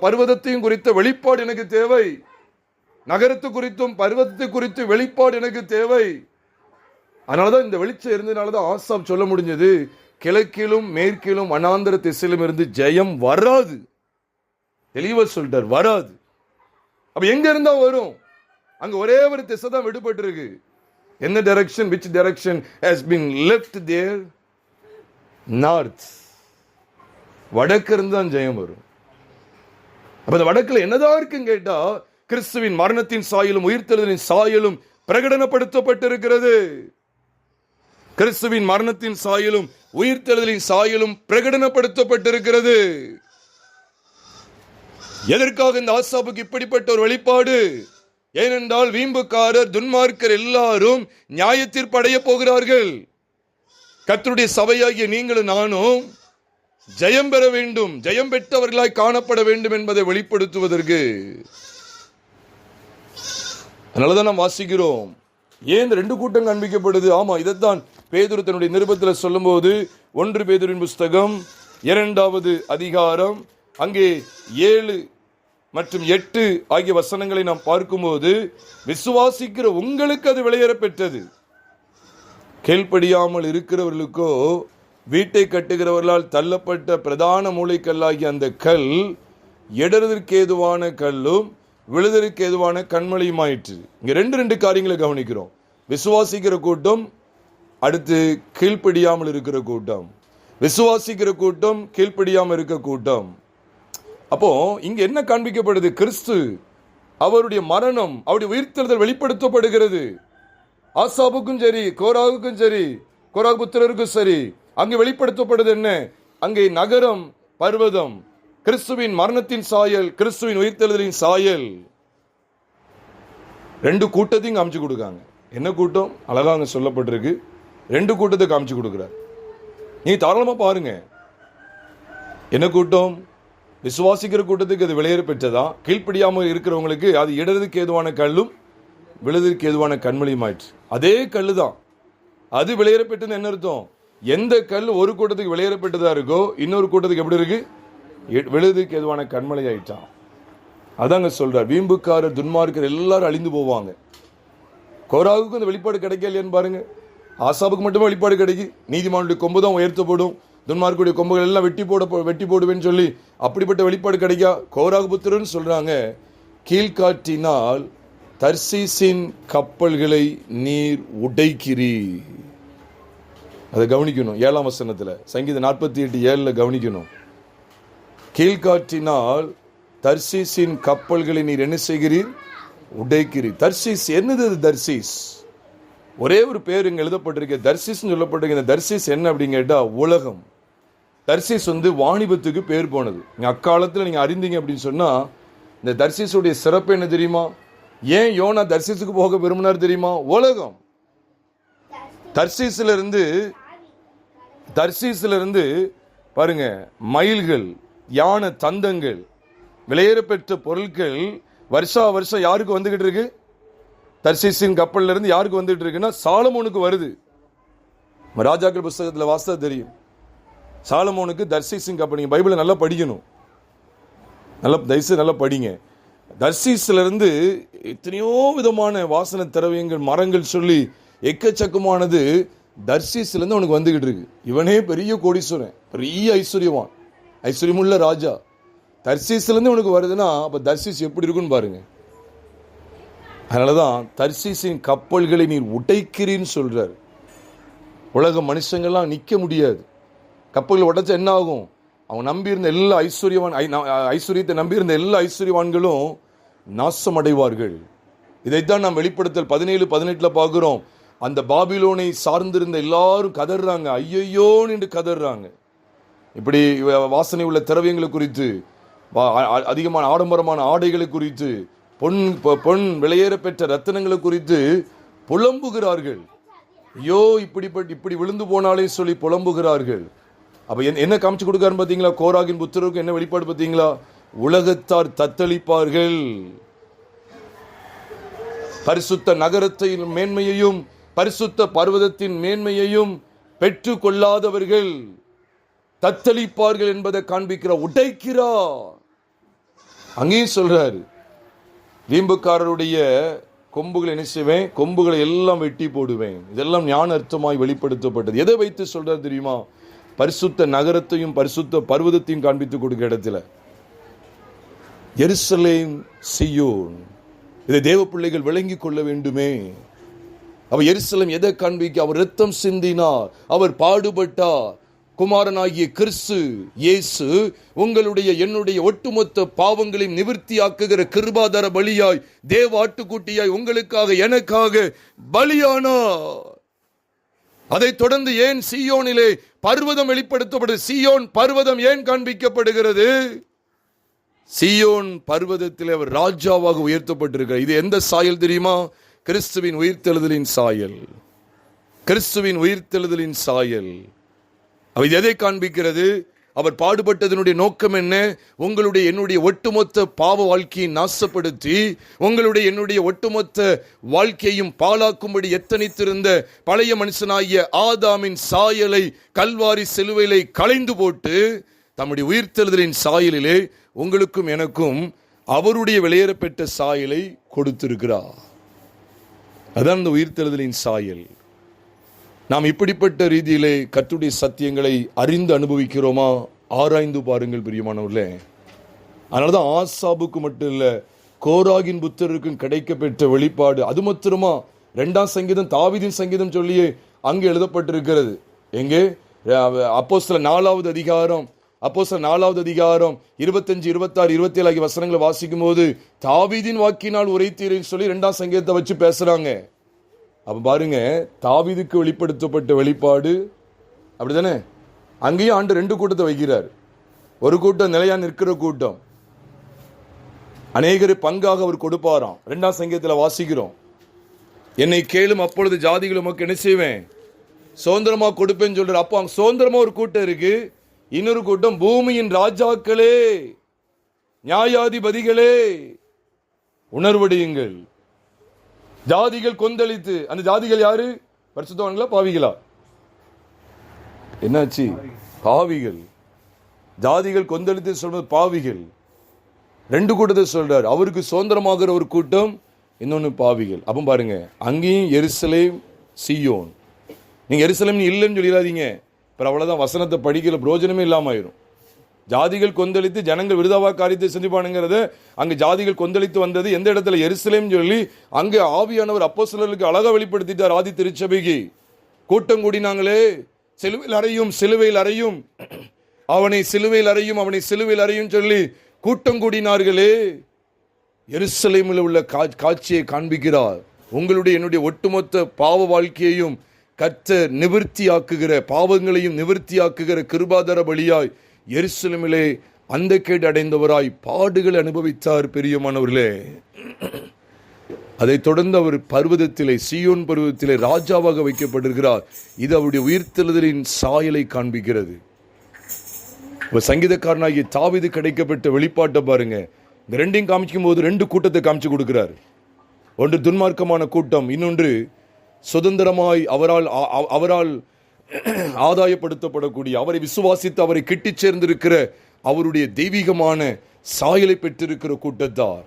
பர்வதத்தையும் குறித்த வெளிப்பாடு எனக்கு தேவை. நகரத்து குறித்தும் பர்வதத்தை குறித்து வெளிப்பாடு எனக்கு தேவை. அதனாலதான் இந்த வெளிச்சம் இருந்ததுனாலதான் ஆசாப் சொல்ல முடிஞ்சது, கிழக்கிலும் மேற்கிலும் வனாந்தர திசையிலும் இருந்து ஜெயம் வராது. தெளிவா சொல்லிட்டார், வராது. அப்ப எங்க இருந்தா வரும்? அங்க ஒரே ஒரு திசை தான் விடுபட்டு இருக்கு. என்ன direction? which direction has been left there? North. வடக்கு இருந்து தான் ஜெயம் வரும். அப்ப இந்த வடக்குல என்னதான் இருக்குன்னு கேட்டா, கிறிஸ்துவின் மரணத்தின் சாயலும் உயிர்த்தெழுதலின் சாயலும் பிரகடனப்படுத்தப்பட்டிருக்கிறது. கிறிஸ்துவின் மரணத்தின் சாயலும் உயிர்த்தெழுதலின் சாயலும் பிரகடனப்படுத்தப்பட்டிருக்கிறது. எதற்காக இந்த ஆசாப்புக்கு இப்படிப்பட்ட ஒரு வெளிப்பாடு? ஏனென்றால் வீம்புக்காரர், துன்மார்க்கர் எல்லாரும் நியாயத்தீர்ப்பு அடைய போகிறார்கள். கர்த்தருடைய சபையாகிய நீங்களும் நானும் ஜெயம் பெற வேண்டும், ஜெயம் பெற்றவர்களாய் காணப்பட வேண்டும் என்பதை வெளிப்படுத்துவதற்கு. அதனாலதான் நாம் வாசிக்கிறோம். ஏன் இந்த 2 கூட்டம் காண்பிக்கப்படுது? ஆமா, இதைத்தான் பேதுரு தன்னுடைய நிருபத்தில் சொல்லும் போது, 1 பேதுருவின் புஸ்தகம் 2வது அதிகாரம் அங்கே 7 மற்றும் 8 ஆகிய வசனங்களை நாம் பார்க்கும்போது, விசுவாசிக்கிற உங்களுக்கு அது விளையேற பெற்றது. கீழ்ப்படியாமல் இருக்கிறவர்களுக்கோ வீட்டை கட்டுகிறவர்களால் தள்ளப்பட்ட பிரதான மூளைக்கல்லாகிய அந்த கல் இடறதற்கு ஏதுவான கல்லும் விழுதற்கு ஏதுவான கண்மலையுமாயிற்று. இங்க 2 காரியங்களை கவனிக்கிறோம். விசுவாசிக்கிற கூட்டம், அடுத்து கீழ்ப்படியாமல் இருக்கிற கூட்டம். விசுவாசிக்கிற கூட்டம், கீழ்ப்படியாமல் இருக்க கூட்டம். அப்போ இங்க என்ன காண்பிக்கப்படுது? கிறிஸ்து, அவருடைய மரணம், அவருடைய உயிர்த்தெழுதல் வெளிப்படுத்தப்படுகிறது. ஆசாபுக்கும் சரி, கோராகுக்கும் சரி, கோராகு புத்திரருக்கும் சரி, அங்கே வெளிப்படுத்தப்படுது என்ன? அங்கே நகரம், பர்வதம், கிறிஸ்துவின் மரணத்தின் சாயல், கிறிஸ்துவின் உயிர்த்தெழுதலின் சாயல். 2 கூட்டத்தையும் காமிச்சு கொடுக்காங்க. என்ன கூட்டம்? அழகாக சொல்லப்பட்டிருக்கு. 2 கூட்டத்தை காமிச்சு கொடுக்கிறார். நீ தாராளமா பாருங்க. என்ன கூட்டம்? விசுவாசிக்கிற கூட்டத்துக்கு அது விளையேற பெற்றதா? கீழ்ப்படியாமல் இருக்கிறவங்களுக்கு அது இடறதுக்கு ஏதுவான கல்லும் விழுதற்கு ஏதுவான கண்மலையுமாயிற்று. அதே கல்லு தான். அது விளையேற பெற்றது. என்ன அர்த்தம்? எந்த கல் ஒரு கூட்டத்துக்கு விளையேற பெற்றதா இருக்கோ, இன்னொரு கூட்டத்துக்கு எப்படி இருக்கு? விழுதுக்கு எதுவான கண்மலை ஆயிட்டான். அதாங்க சொல்றார், வீம்புக்காரர், துன்மார்க்கர் எல்லாரும் அழிந்து போவாங்க. கோராகுக்கு அந்த வெளிப்பாடு கிடைக்கலையான்னு பாருங்க. ஆசாபுக்கு மட்டுமே வெளிப்பாடு கிடைக்கு. நீதிமானுடைய கொம்பு தான் உயர்த்தப்படும், துன்மார்க்குடைய கொம்புகள் எல்லாம் வெட்டி போடுவேன்னு சொல்லி அப்படிப்பட்ட வெளிப்பாடு கிடைக்கா. கோராகு புத்திரன்னு சொல்றாங்க, கீழ்காற்றினால் தர்சீசின் கப்பல்களை நீர் உடைக்கிறீர். அதை கவனிக்கணும். 7ஆம் வசனத்துல, சங்கீதம் 48:7 கவனிக்கணும். கீழ்காற்றினால் தர்சீசின் கப்பல்களை நீர் என்ன செய்கிறீர்? உடைக்கிறீர். தர்சீஸ் என்னது? தர்சீஸ் ஒரே ஒரு பேர் இங்க எழுதப்பட்டிருக்கு, தர்சீஸ் சொல்லப்பட்டிருக்கு. இந்த தர்சீஸ் என்ன அப்படின்னு கேட்டா உலகம். தர்சீஸ் வாணிபத்துக்கு பேர் போனது. அக்காலத்தில் நீங்க அறிந்தீங்க அப்படின்னு சொன்னா, இந்த தர்சீஸுடைய சிறப்பு என்ன தெரியுமா? ஏன் யோனா தர்சீஸுக்கு போக விரும்பினார் தெரியுமா? உலகம். தர்சீஸ்ல இருந்து பாருங்க, மயில்கள், யானை தந்தங்கள், விலையேற பெற்ற பொருட்கள் வருஷா வருஷம் யாருக்கு வந்துகிட்டு இருக்கு? தர்சீசின் கப்பல்ல இருந்து யாருக்கு வந்துட்டு இருக்குன்னா சாலமோனுக்கு வருது. ராஜாக்கள் புஸ்தகத்தில் வாசித்தா தெரியும். சாலமோனுக்கு தர்சீசின் கப்பல். நீங்க பைபிளை நல்லா படிக்கணும், நல்லா படிங்க. தர்சீஸ்ல இருந்து எத்தனையோ விதமான வாசனை திரவியங்கள், மரங்கள் சொல்லி எக்கச்சக்கமானது தர்சீஸ்ல இருந்து அவனுக்கு வந்துகிட்டு இருக்கு. இவனே பெரிய கோடீஸ்வரன், பெரிய ஐஸ்வர்யவான், ஐஸ்வர்யமுள்ள ராஜா. தர்சீஸ்ல இருந்து உனக்கு வருதுன்னா அப்ப தர்சீஸ் எப்படி இருக்குன்னு பாருங்க. அதனாலதான் தர்சீசின் கப்பல்களை நீர் உடைக்கிறீன்னு சொல்றாரு. உலக மனுஷங்கள்லாம் நிக்க முடியாது. கப்பல்களை உடைச்சா என்ன ஆகும்? அவன் நம்பியிருந்த எல்லா ஐஸ்வர்யத்தை நம்பியிருந்த எல்லா ஐஸ்வர்யவான்களும் நாசம் அடைவார்கள். இதைத்தான் நாம் வெளிப்படுத்தல் 17:18 பார்க்கிறோம். அந்த பாபிலோனை சார்ந்திருந்த எல்லாரும் கதறாங்க, ஐயோ என்று கதறாங்க. இப்படி வாசனை உள்ள திரவியங்களை குறித்து, அதிகமான ஆடம்பரமான ஆடைகளை குறித்து, பொன் விலையேற பெற்ற ரத்தினங்களை குறித்து புலம்புகிறார்கள். ஐயோ இப்படி விழுந்து போனாலே சொல்லி புலம்புகிறார்கள். அப்ப என்ன காமிச்சு கொடுக்காரு பாத்தீங்களா? கோராகின் புத்திரருக்கு என்ன வெளிப்பாடு பாத்தீங்களா? உலகத்தார் தத்தளிப்பார்கள். பரிசுத்த நகரத்தின் மேன்மையையும் பரிசுத்த பர்வதத்தின் மேன்மையையும் பெற்று கொள்ளாதவர்கள் தத்தளிப்பார்கள் என்பதை காண்பிக்கிறார், உடைக்கிறார். அங்கேயும் சொல்றாரு, வீம்புக்காரருடைய கொம்புகளை என்ன செய்வேன்? கொம்புகளை எல்லாம் வெட்டி போடுவேன். இதெல்லாம் ஞான அர்த்தமாய் வெளிப்படுத்தப்பட்டது. எதை வைத்து சொல்றாரு தெரியுமா? பரிசுத்த நகரத்தையும் பரிசுத்த பர்வதத்தையும் காண்பித்துக் கொடுக்கிற இடத்துல எருசலேம், சீயோன், இதை தேவ பிள்ளைகள் விளங்கி கொள்ள வேண்டுமே. அவர் எருசலேம் எதை காண்பிக்க? அவர் ரத்தம் சிந்தினார், அவர் பாடுபட்டார். குமாரனாகிய கிறிஸ்து இயேசு உங்களுடைய என்னுடைய ஒட்டுமொத்த பாவங்களையும் நிவர்த்தியாக்குகிற கிருபாதார பலியாய், தேவ ஆட்டுக்குட்டியாய் உங்களுக்காக எனக்காக பலியானார். அதை தொடர்ந்து ஏன் சீயோனிலே பர்வதம் வெளிப்படுத்தப்படுது? சீயோன் பர்வதம் ஏன் காண்பிக்கப்படுகிறது? சீயோன் பர்வதத்தில் அவர் ராஜாவாக உயர்த்தப்பட்டிருக்கிறார். இது எந்த சாயல் தெரியுமா? கிறிஸ்துவின் உயிர்த்தெழுதலின் சாயல். கிறிஸ்துவின் உயிர்த்தெழுதலின் சாயல். இது எதை காண்பிக்கிறது? அவர் பாடுபட்டதனுடைய நோக்கம் என்ன? உங்களுடைய என்னுடைய ஒட்டுமொத்த பாவ வாழ்க்கையை நாசப்படுத்தி உங்களுடைய என்னுடைய ஒட்டுமொத்த வாழ்க்கையும் பாழாக்கும்படி எத்தனித்திருந்த பழைய மனுஷனாகிய ஆதாமின் சாயலை கல்வாரி சிலுவையிலே களைந்து போட்டு தம்முடைய உயிர்த்தெழுதலின் சாயலிலே உங்களுக்கும் எனக்கும் அவருடைய வெளியேறப்பெற்ற சாயலை கொடுத்திருக்கிறார். அதான் அந்த உயிர்த்தெழுதலின் சாயல். நாம் இப்படிப்பட்ட ரீதியிலே கர்த்தருடைய சத்தியங்களை அறிந்து அனுபவிக்கிறோமா? ஆராய்ந்து பாருங்கள் பிரியமானவர்களே. அதனாலதான் ஆசாபுக்கு மட்டும் இல்ல, கோராகின் புத்திரருக்கும் கிடைக்க பெற்ற வெளிப்பாடு. அது மாத்திரமா 2ஆம் சங்கீதம் தாவீதின் சங்கீதம் சொல்லியே அங்கு எழுதப்பட்டிருக்கிறது. எங்கே? அப்போஸ்தலர் 4வது அதிகாரம் 25, 26, 27 ஆகிய வசனங்களை வாசிக்கும் போது தாவீதின் வாக்கினால் உரைத்தீரேன்னு சொல்லி 2ஆம் சங்கீதத்தை வச்சு பேசுறாங்க. அப்ப பாருங்க, தாவீதுக்கு வெளிப்படுத்தப்பட்ட வெளிப்பாடு அப்படித்தானே. அங்கேயும் ஆண்டு 2 கூட்டத்தை வைக்கிறார். ஒரு கூட்டம் நிலையா நிற்கிற கூட்டம், அநேகரை பங்காக அவர் கொடுப்பாராம். 2ஆம் சங்கீதத்தில் வாசிக்கிறோம், என்னை கேளும் அப்பொழுது ஜாதிகள் உமக்கு என்ன செய்வேன்? சுதந்திரமா கொடுப்பேன்னு சொல்றாரு. அப்போ அங்க சுதந்திரமா ஒரு கூட்டம் இருக்கு. இன்னொரு கூட்டம், பூமியின் ராஜாக்களே, நியாயாதிபதிகளே, உணர்வடையுங்கள். ஜாதிகள் கொந்தளித்து, அந்த ஜாதிகள் யாரு? பரிசுத்தவான்களா பாவிகளா? என்னாச்சு? பாவிகள். ஜாதிகள் கொந்தளித்து சொல்றது பாவிகள். 2 கூட்டத்தை சொல்றார். அவருக்கு சுதந்திரமாகிற ஒரு கூட்டம், இன்னொன்னு பாவிகள். அப்போ பாருங்க, அங்கேயும் எருசலேம் சீயோன். நீங்க எருசலேம் இல்லைன்னு சொல்லிடாதீங்க, அப்புறம் அவ்வளவுதான், வசனத்தை படிக்கல பிரோஜனமே இல்லாம ஆயிரும். ஜாதிகள் கொந்தளித்து ஜனங்கள் விருதாவா காரியத்தை சிந்திப்பானுங்கிறத அங்க ஜாதிகள் கொந்தளித்து வந்தது எந்த இடத்துல? எருசலேம் சொல்லி அங்க ஆவியானவர் அப்போஸ்தலர்களுக்கு அழகா வெளிப்படுத்திட்டார். ஆதி திருச்சபைக்கு கூட்டம் கூடினாங்களே, சிலுவையில் அறையும் சிலுவையில் அறையும் அவனை சிலுவையில் அறையும் அவனை சிலுவையில் அறையும் சொல்லி கூட்டம் கூடினார்களே. எருசலேமில் உள்ள காட்சியை காண்பிக்கிறார். உங்களுடைய என்னுடைய ஒட்டுமொத்த பாவ வாழ்க்கையையும் கர்த்தர் நிவர்த்தியாக்குகிற, பாவங்களையும் நிவர்த்தியாக்குகிற கிருபாதர பலியாய் எருசலேமிலே அந்த கேடு அடைந்தவராய் பாடுகள் அனுபவித்தார். பெரியமானவர்களே, அதை தொடர்ந்து அவர் பர்வதத்திலே, சீயோன் பர்வதத்திலே ராஜாவாக வைக்கப்பட்டிருக்கிறார். இது அவருடைய உயிர்த்தெழுதலின் சாயலை காண்பிக்கிறது. சங்கீதக்காரனாகிய தாவீது கிடைக்கப்பட்ட வெளிப்பாட்டை பாருங்க. இந்த ரெண்டையும் காமிக்கும் போது ரெண்டு கூட்டத்தை காமிச்சு கொடுக்கிறார். ஒன்று துன்மார்க்கமான கூட்டம், இன்னொன்று சுதந்திரமாய் அவரால் ஆதாயப்படுத்தப்படக்கூடிய, அவரை விசுவாசித்து அவரை கிட்டி சேர்ந்திருக்கிற, அவருடைய தெய்வீகமான சாயலை பெற்றிருக்கிற கூட்டத்தார்.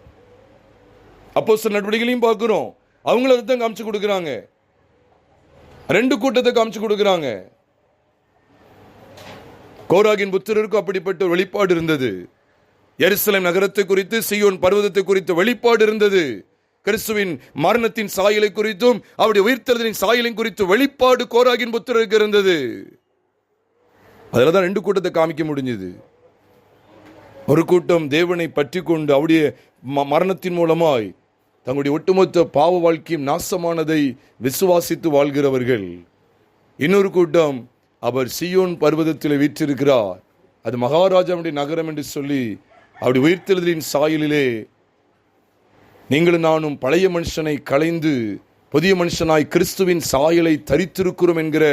அப்போஸ்தலர் நடவடிக்கைகளையும் பார்க்கிறோம், அவங்கள தான் காமிச்சு கொடுக்கிறாங்க. ரெண்டு கூட்டத்தை காமிச்சு கொடுக்கிறாங்க. கோராகின் புத்திரருக்கு அப்படிப்பட்ட வெளிப்பாடு இருந்தது. எருசலேம் நகரத்தை குறித்து, சீயோன் பர்வதத்தை குறித்த வெளிப்பாடு இருந்தது. கிறிஸ்துவின் மரணத்தின் சாயலை குறித்தும் அவருடைய உயிர்த்தெழுதலின் சாயலை குறித்து வெளிப்பாடு கோராகின் புத்திரருக்கு இருந்தது. அதுலதான் ரெண்டு கூட்டத்தை காமிக்க முடிஞ்சது. ஒரு கூட்டம் தேவனை பற்றி கொண்டு அவருடைய மரணத்தின் மூலமாய் தங்களுடைய ஒட்டுமொத்த பாவ வாழ்க்கையும் நாசமானதை விசுவாசித்து வாழ்கிறவர்கள். இன்னொரு கூட்டம், அவர் சீயோன் பர்வதத்தில் வீற்றிருக்கிறார், அது மகாராஜாவுடைய நகரம் என்று சொல்லி அவருடைய உயிர்த்தெழுதலின் சாயலிலே நீங்களும் நானும் பழைய மனுஷனை களைந்து புதிய மனுஷனாய் கிறிஸ்துவின் சாயலை தரித்திருக்கிறோம் என்கிற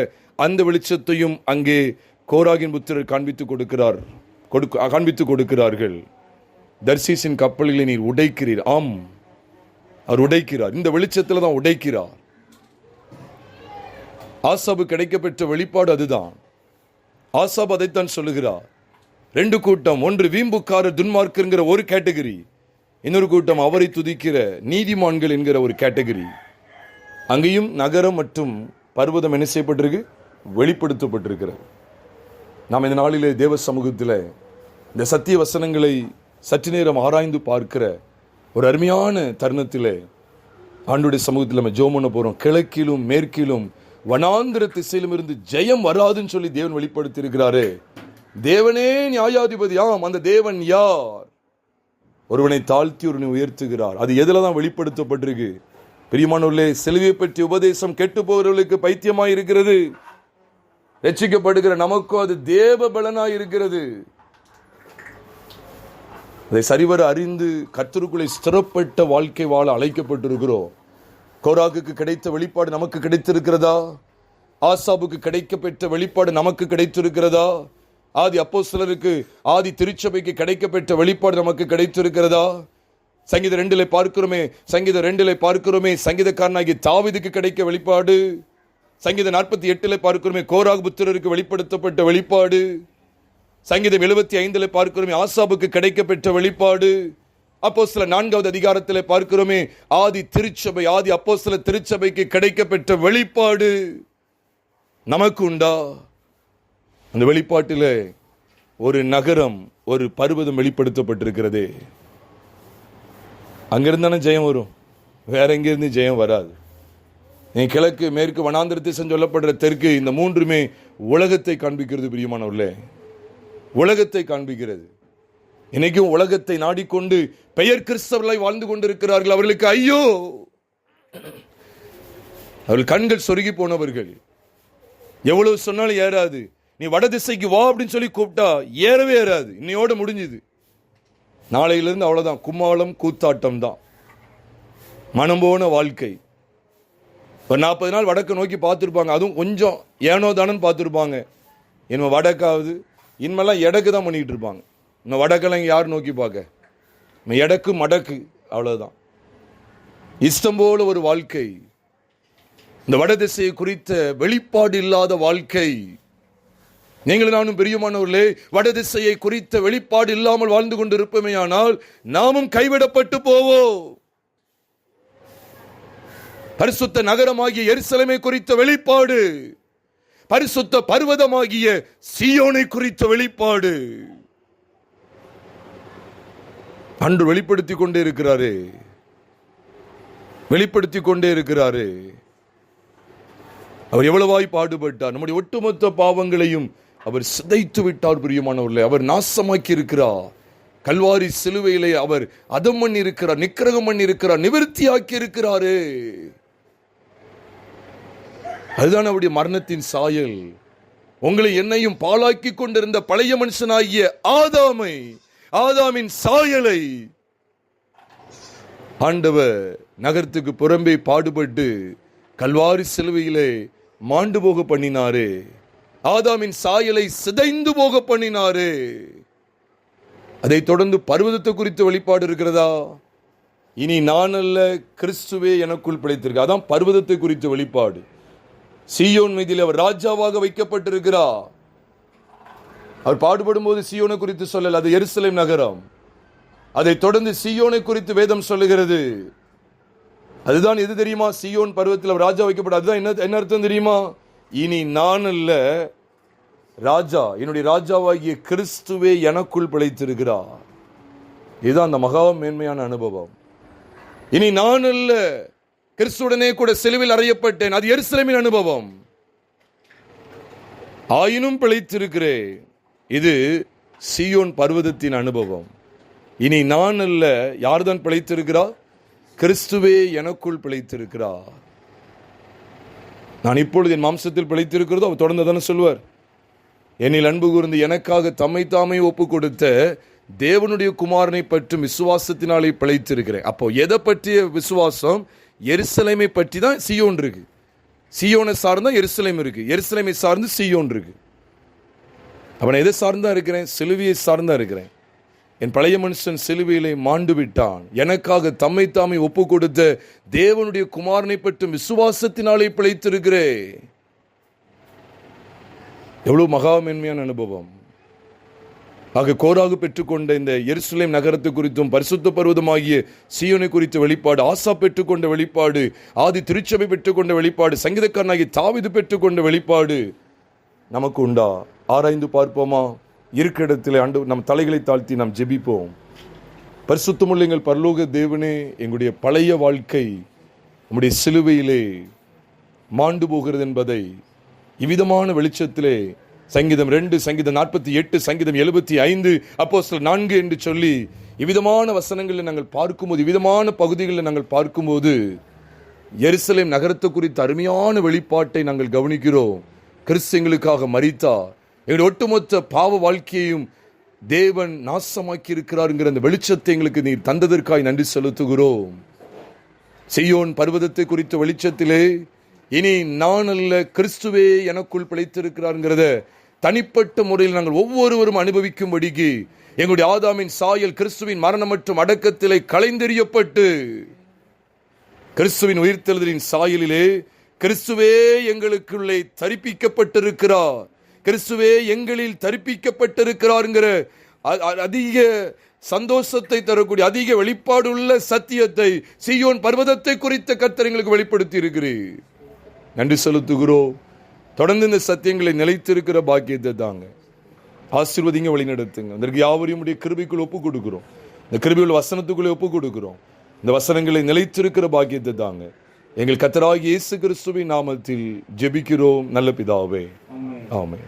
அந்த வெளிச்சத்தையும் அங்கே கோராகின் புத்திரர் காண்பித்துக் கொடுக்கிறார்கள். தர்சீசின் கப்பல்களை நீர் உடைக்கிறீர். ஆம், அவர் உடைக்கிறார். இந்த வெளிச்சத்தில் தான் உடைக்கிறார். ஆசாபு கிடைக்கப்பெற்ற வெளிப்பாடு அதுதான். ஆசாபு அதைத்தான் சொல்லுகிறார். ரெண்டு கூட்டம், ஒன்று வீம்புக்காரர் துன்மார்க்கர் ஒரு கேட்டகரி, இன்னொரு கூட்டம் அவரை துதிக்கிற நீதிமான்கள் என்கிற ஒரு கேட்டகரி. அங்கேயும் நகரம் மற்றும் பர்வதம் என்ன செய்யப்பட்டிருக்கு? வெளிப்படுத்தப்பட்டிருக்கிறது. நாம் இந்த நாளிலே தேவ சமூகத்தில் இந்த சத்திய வசனங்களை சற்று நேரம் ஆராய்ந்து பார்க்கிற ஒரு அருமையான தருணத்தில் ஆண்டுடைய சமூகத்தில் நம்ம ஜெபம் பண்ண போறோம். கிழக்கிலும் மேற்கிலும் வனாந்திர திசையிலும் இருந்து ஜெயம் வராதுன்னு சொல்லி தேவன் வெளிப்படுத்தி இருக்கிறாரு. தேவனே நியாயாதிபதியாம். அந்த தேவன் யார்? ஒருவனை தாழ்த்தி ஒருவனை உயர்த்துகிறார். அது எதுல தான் வெளிப்படுத்தப்பட்டிருக்கு? பிரியமானவர்களே, சிலுவையை பற்றி உபதேசம் கெட்டு போகிறவர்களுக்கு பைத்தியமாய் இருக்கிறது. ரட்சிக்கப்படுகிற நமக்கும் அது தேவ பலனாய் இருக்கிறது. அதை சரிவர அறிந்து கர்த்தருக்குள்ளே ஸ்திரப்பட்ட வாழ்க்கை வாழ அழைக்கப்பட்டிருக்கிறோம். கோராகுக்கு கிடைத்த வெளிப்பாடு நமக்கு கிடைத்திருக்கிறதா? ஆசாபுக்கு கிடைக்கப்பெற்ற வெளிப்பாடு நமக்கு கிடைத்திருக்கிறதா? ஆதி அப்போஸ்தலருக்கு, ஆதி திருச்சபைக்கு கிடைக்கப்பெற்ற வெளிப்பாடு நமக்கு கிடைத்திருக்கிறதா? சங்கீத 2 பார்க்கிறோமே, சங்கீதக்காரனாகிய தாவீதுக்கு கிடைக்க வெளிப்பாடு. சங்கீத 48 பார்க்கிறோமே, கோராகு புத்திரருக்கு வெளிப்படுத்தப்பட்ட வெளிப்பாடு. சங்கீதம் 75 பார்க்கிறோமே, ஆசாபுக்கு கிடைக்கப்பெற்ற வெளிப்பாடு. அப்போஸ்தலர் 4வது அதிகாரத்தில் பார்க்கிறோமே, ஆதி திருச்சபை, ஆதி அப்போஸ்தலர் திருச்சபைக்கு கிடைக்கப்பெற்ற வெளிப்பாடு நமக்கு உண்டா? அந்த வெளிப்பாட்டில் ஒரு நகரம், ஒரு பர்வதம் வெளிப்படுத்தப்பட்டிருக்கிறது. அங்கிருந்தானே ஜெயம் வரும், வேற எங்கிருந்து ஜெயம் வராது. நீ கிழக்கு மேற்கு வனாந்திரத்தை சொல்லப்படுற தெற்கு, இந்த மூன்றுமே உலகத்தை காண்பிக்கிறது. பிரியமானவர்களே, உலகத்தை காண்பிக்கிறது. இன்னைக்கும் உலகத்தை நாடிக்கொண்டு பெயர் கிறிஸ்தவர்களாய் வாழ்ந்து கொண்டிருக்கிறார்கள். அவர்களுக்கு ஐயோ, அவர்கள் கண்கள் சொருகி போனவர்கள். எவ்வளவு சொன்னாலும் ஏறாது. நீ வட திசைக்கு வா அப்படின்னு சொல்லி கூப்பிட்டா ஏறவே ஏறாது. இன்னையோட முடிஞ்சுது. நாளையிலிருந்து அவ்வளவுதான், கும்மாளம் கூத்தாட்டம் தான், மனம் போன வாழ்க்கை. ஒரு 40 நாள் வடக்கு நோக்கி பார்த்துருப்பாங்க, அதுவும் கொஞ்சம் ஏனோ தானு பார்த்துருப்பாங்க. இன்னும் வடக்காவது, இனிமேல்லாம் எடக்கு தான் பண்ணிட்டு இருப்பாங்க. இன்னும் வடக்கெல்லாம் யார் நோக்கி பார்க்க? எடக்கு மடக்கு, அவ்வளவுதான். இஷ்டம் போல ஒரு வாழ்க்கை. இந்த வட திசையை குறித்த வெளிப்பாடு இல்லாத வாழ்க்கை. நீங்கள் நானும் பிரியமானவர்களே, வட திசையை குறித்த வெளிப்பாடு இல்லாமல் வாழ்ந்து கொண்டு இருப்போமேயானால் நாமும் கைவிடப்பட்டு போவோம். பரிசுத்த நகரமாகிய எருசலேமை குறித்த வெளிப்பாடு, பரிசுத்த பர்வதமாகிய சீயோனை குறித்த வெளிப்பாடு. அன்று வெளிப்படுத்திக் கொண்டே இருக்கிறாரு, வெளிப்படுத்திக் கொண்டே இருக்கிறாரு. அவர் எவ்வளவாய் பாடுபட்டார். நம்முடைய ஒட்டுமொத்த பாவங்களையும் அவர் சிதைத்து விட்டார். பிரியமானவர்களே, அவர் நாசமாக்கி இருக்கிறார். கல்வாரி சிலுவையிலே அவர் அதம் பண்ணி இருக்கிறார், நிக்கிரகம் பண்ணி இருக்கிறார், நிவர்த்தியாக்கி இருக்கிறாரு. அதுதான் அவருடைய மரணத்தின் சாயல். உங்களை என்னையும் பாழாக்கி கொண்டிருந்த பழைய மனுஷனாகிய ஆதாமை, ஆதாமின் சாயலை ஆண்டவர் நகரத்துக்கு புறம்பே பாடுபட்டு கல்வாரி சிலுவையிலே மாண்டு போக பண்ணினாரு. ஆதாமின் சாயலை சிதைந்து போக பண்ணினாரு. அதை தொடர்ந்து பர்வதத்தை குறித்த வெளிப்பாடு இருக்கிறதா? இனி நான் அல்ல, கிறிஸ்துவே எனக்குள் பிழைத்திருக்க. அதான் பர்வதத்தை குறித்த வெளிப்பாடு. சீயோன் மீதில் அவர் ராஜாவாக வைக்கப்பட்டிருக்கிறார். அவர் பாடுபடும் போது சீயோனை குறித்து சொல்லல, அது எருசலேம் நகரம். அதை தொடர்ந்து சீயோனை குறித்து வேதம் சொல்லுகிறது. அதுதான் எது தெரியுமா? சீயோன் பர்வத்தில் அவர் ராஜா வைக்கப்பட்ட. அதுதான் என்ன அர்த்தம் தெரியுமா? இனி நான் அல்ல, ராஜா, என்னுடைய ராஜாவாகிய கிறிஸ்துவே எனக்குள் பிழைத்திருக்கிறார். இதுதான் அந்த மகா மேன்மையான அனுபவம். இனி நான் அல்ல, கிறிஸ்துடனே கூட சிலுவையில் அறையப்பட்டேன். அது எருசலேமின் அனுபவம். ஆயினும் பிழைத்திருக்கிறேன். இது சீயோன் பர்வதத்தின் அனுபவம். இனி நான் அல்ல, யார்தான் பிழைத்திருக்கிறார்? கிறிஸ்துவே எனக்குள் பிழைத்திருக்கிறார். நான் இப்பொழுது என் மாம்சத்தில் பிழைத்திருக்கிறதோ அவர் தொடர்ந்து தானே சொல்வார். என்னில் அன்பு கூர்ந்து எனக்காக தம்மை தாமே ஒப்பு கொடுத்த தேவனுடைய குமாரனை பற்றும் விசுவாசத்தினாலே பிழைத்திருக்கிறேன். அப்போ எதை பற்றிய விசுவாசம்? எருசலேமை பற்றி தான் சீயோன் இருக்கு. சீயோனை சார்ந்தா எருசலேம் இருக்கு, எருசலேமை சார்ந்து சீயோன் இருக்கு. அவனை எதை சார்ந்தா இருக்கிறேன்? சிலுவையை சார்ந்தா இருக்கிறேன். என் பழைய மனுஷன் சிலுவையிலே மாண்டு விட்டான். எனக்காக தம்மை தாமே ஒப்பு கொடுத்த தேவனுடைய குமாரனை பற்றும் விசுவாசத்தினாலே பிழைத்திருக்கிறேன். எவ்வளவு மகா மேன்மையான அனுபவம். ஆக கோராக பெற்றுக்கொண்ட இந்த எருசலேம் நகரத்தை குறித்தும் பரிசுத்த பர்வதமாகிய சீயோனை குறித்த வெளிப்பாடு, ஆசா பெற்றுக்கொண்ட வெளிப்பாடு, ஆதி திருச்சபை பெற்றுக்கொண்ட வெளிப்பாடு, சங்கீதக்காரனாகிய தாவீது பெற்றுக்கொண்ட வெளிப்பாடு நமக்கு உண்டா? ஆராய்ந்து பார்ப்போமா? இருக்க இடத்திலே நம் தலைகளை தாழ்த்தி நாம் ஜெபிப்போம். பரிசுத்தமுள்ள எங்கள் பரலோக தேவனே, எங்களுடைய பழைய வாழ்க்கை நம்முடைய சிலுவையிலே மாண்டு போகிறது என்பதை இவ்விதமான வெளிச்சத்திலே சங்கீதம் 2, சங்கீதம் 48, சங்கீதம் 75, அப்போஸ்தலர் 4 என்று சொல்லி இவ்விதமான வசனங்களில் நாங்கள் பார்க்கும்போது, இவ்விதமான பகுதிகளில் நாங்கள் பார்க்கும்போது எருசலேம் நகரத்தை குறித்த அருமையான வெளிப்பாட்டை நாங்கள் கவனிக்கிறோம். கிறிஸ்து எங்களுக்காக மரித்தார், எங்களுடைய ஒட்டுமொத்த பாவ வாழ்க்கையையும் தேவன் நாசமாக்கி இருக்கிறார்ங்கிற அந்த வெளிச்சத்தை எங்களுக்கு நீர் தந்ததற்காய் நன்றி செலுத்துகிறோம். சீயோன் பர்வதத்தை குறித்த வெளிச்சத்திலே இனி நான் அல்ல, கிறிஸ்துவே எனக்குள் பிழைத்திருக்கிறார்ங்கிறத தனிப்பட்ட முறையில் நாங்கள் ஒவ்வொருவரும் அனுபவிக்கும்படிக்கு எங்களுடைய ஆதாமின் சாயல் கிறிஸ்துவின் மரணம் மற்றும் அடக்கத்திலே களைந்தெறியப்பட்டு கிறிஸ்துவின் உயிர்த்தெழுதலின் சாயலிலே கிறிஸ்துவே எங்களுக்குள்ளே தரிப்பிக்கப்பட்டிருக்கிறார், கிறிஸ்துவே எங்களில் தரிப்பிக்கப்பட்டிருக்கிறார்ங்கிற அதிக சந்தோஷத்தை தரக்கூடிய அதிக வெளிப்பாடுள்ள சத்தியத்தை சீயோன் பர்வதத்தை குறித்த கர்த்தர் எங்களுக்கு வெளிப்படுத்தி இருக்கிறீர். நன்றி செலுத்துகிறோம். தொடர்ந்து இந்த சத்தியங்களை நிலைத்திருக்கிற பாக்கியத்தை தாங்க. ஆசீர்வதிங்க, வழிநடத்துங்க. அதற்கு யாவரையும் உடைய கிருபைக்குள் ஒப்பு கொடுக்கிறோம். இந்த கிருபையுள்ள வசனத்துக்குள்ளே ஒப்பு கொடுக்கிறோம். இந்த வசனங்களை நிலைத்திருக்கிற பாக்கியத்தை தாங்க. எங்கள் கர்த்தராகிய இயேசு கிறிஸ்துவின் நாமத்தில் ஜெபிக்கிறோம் நல்ல பிதாவே, ஆமென்.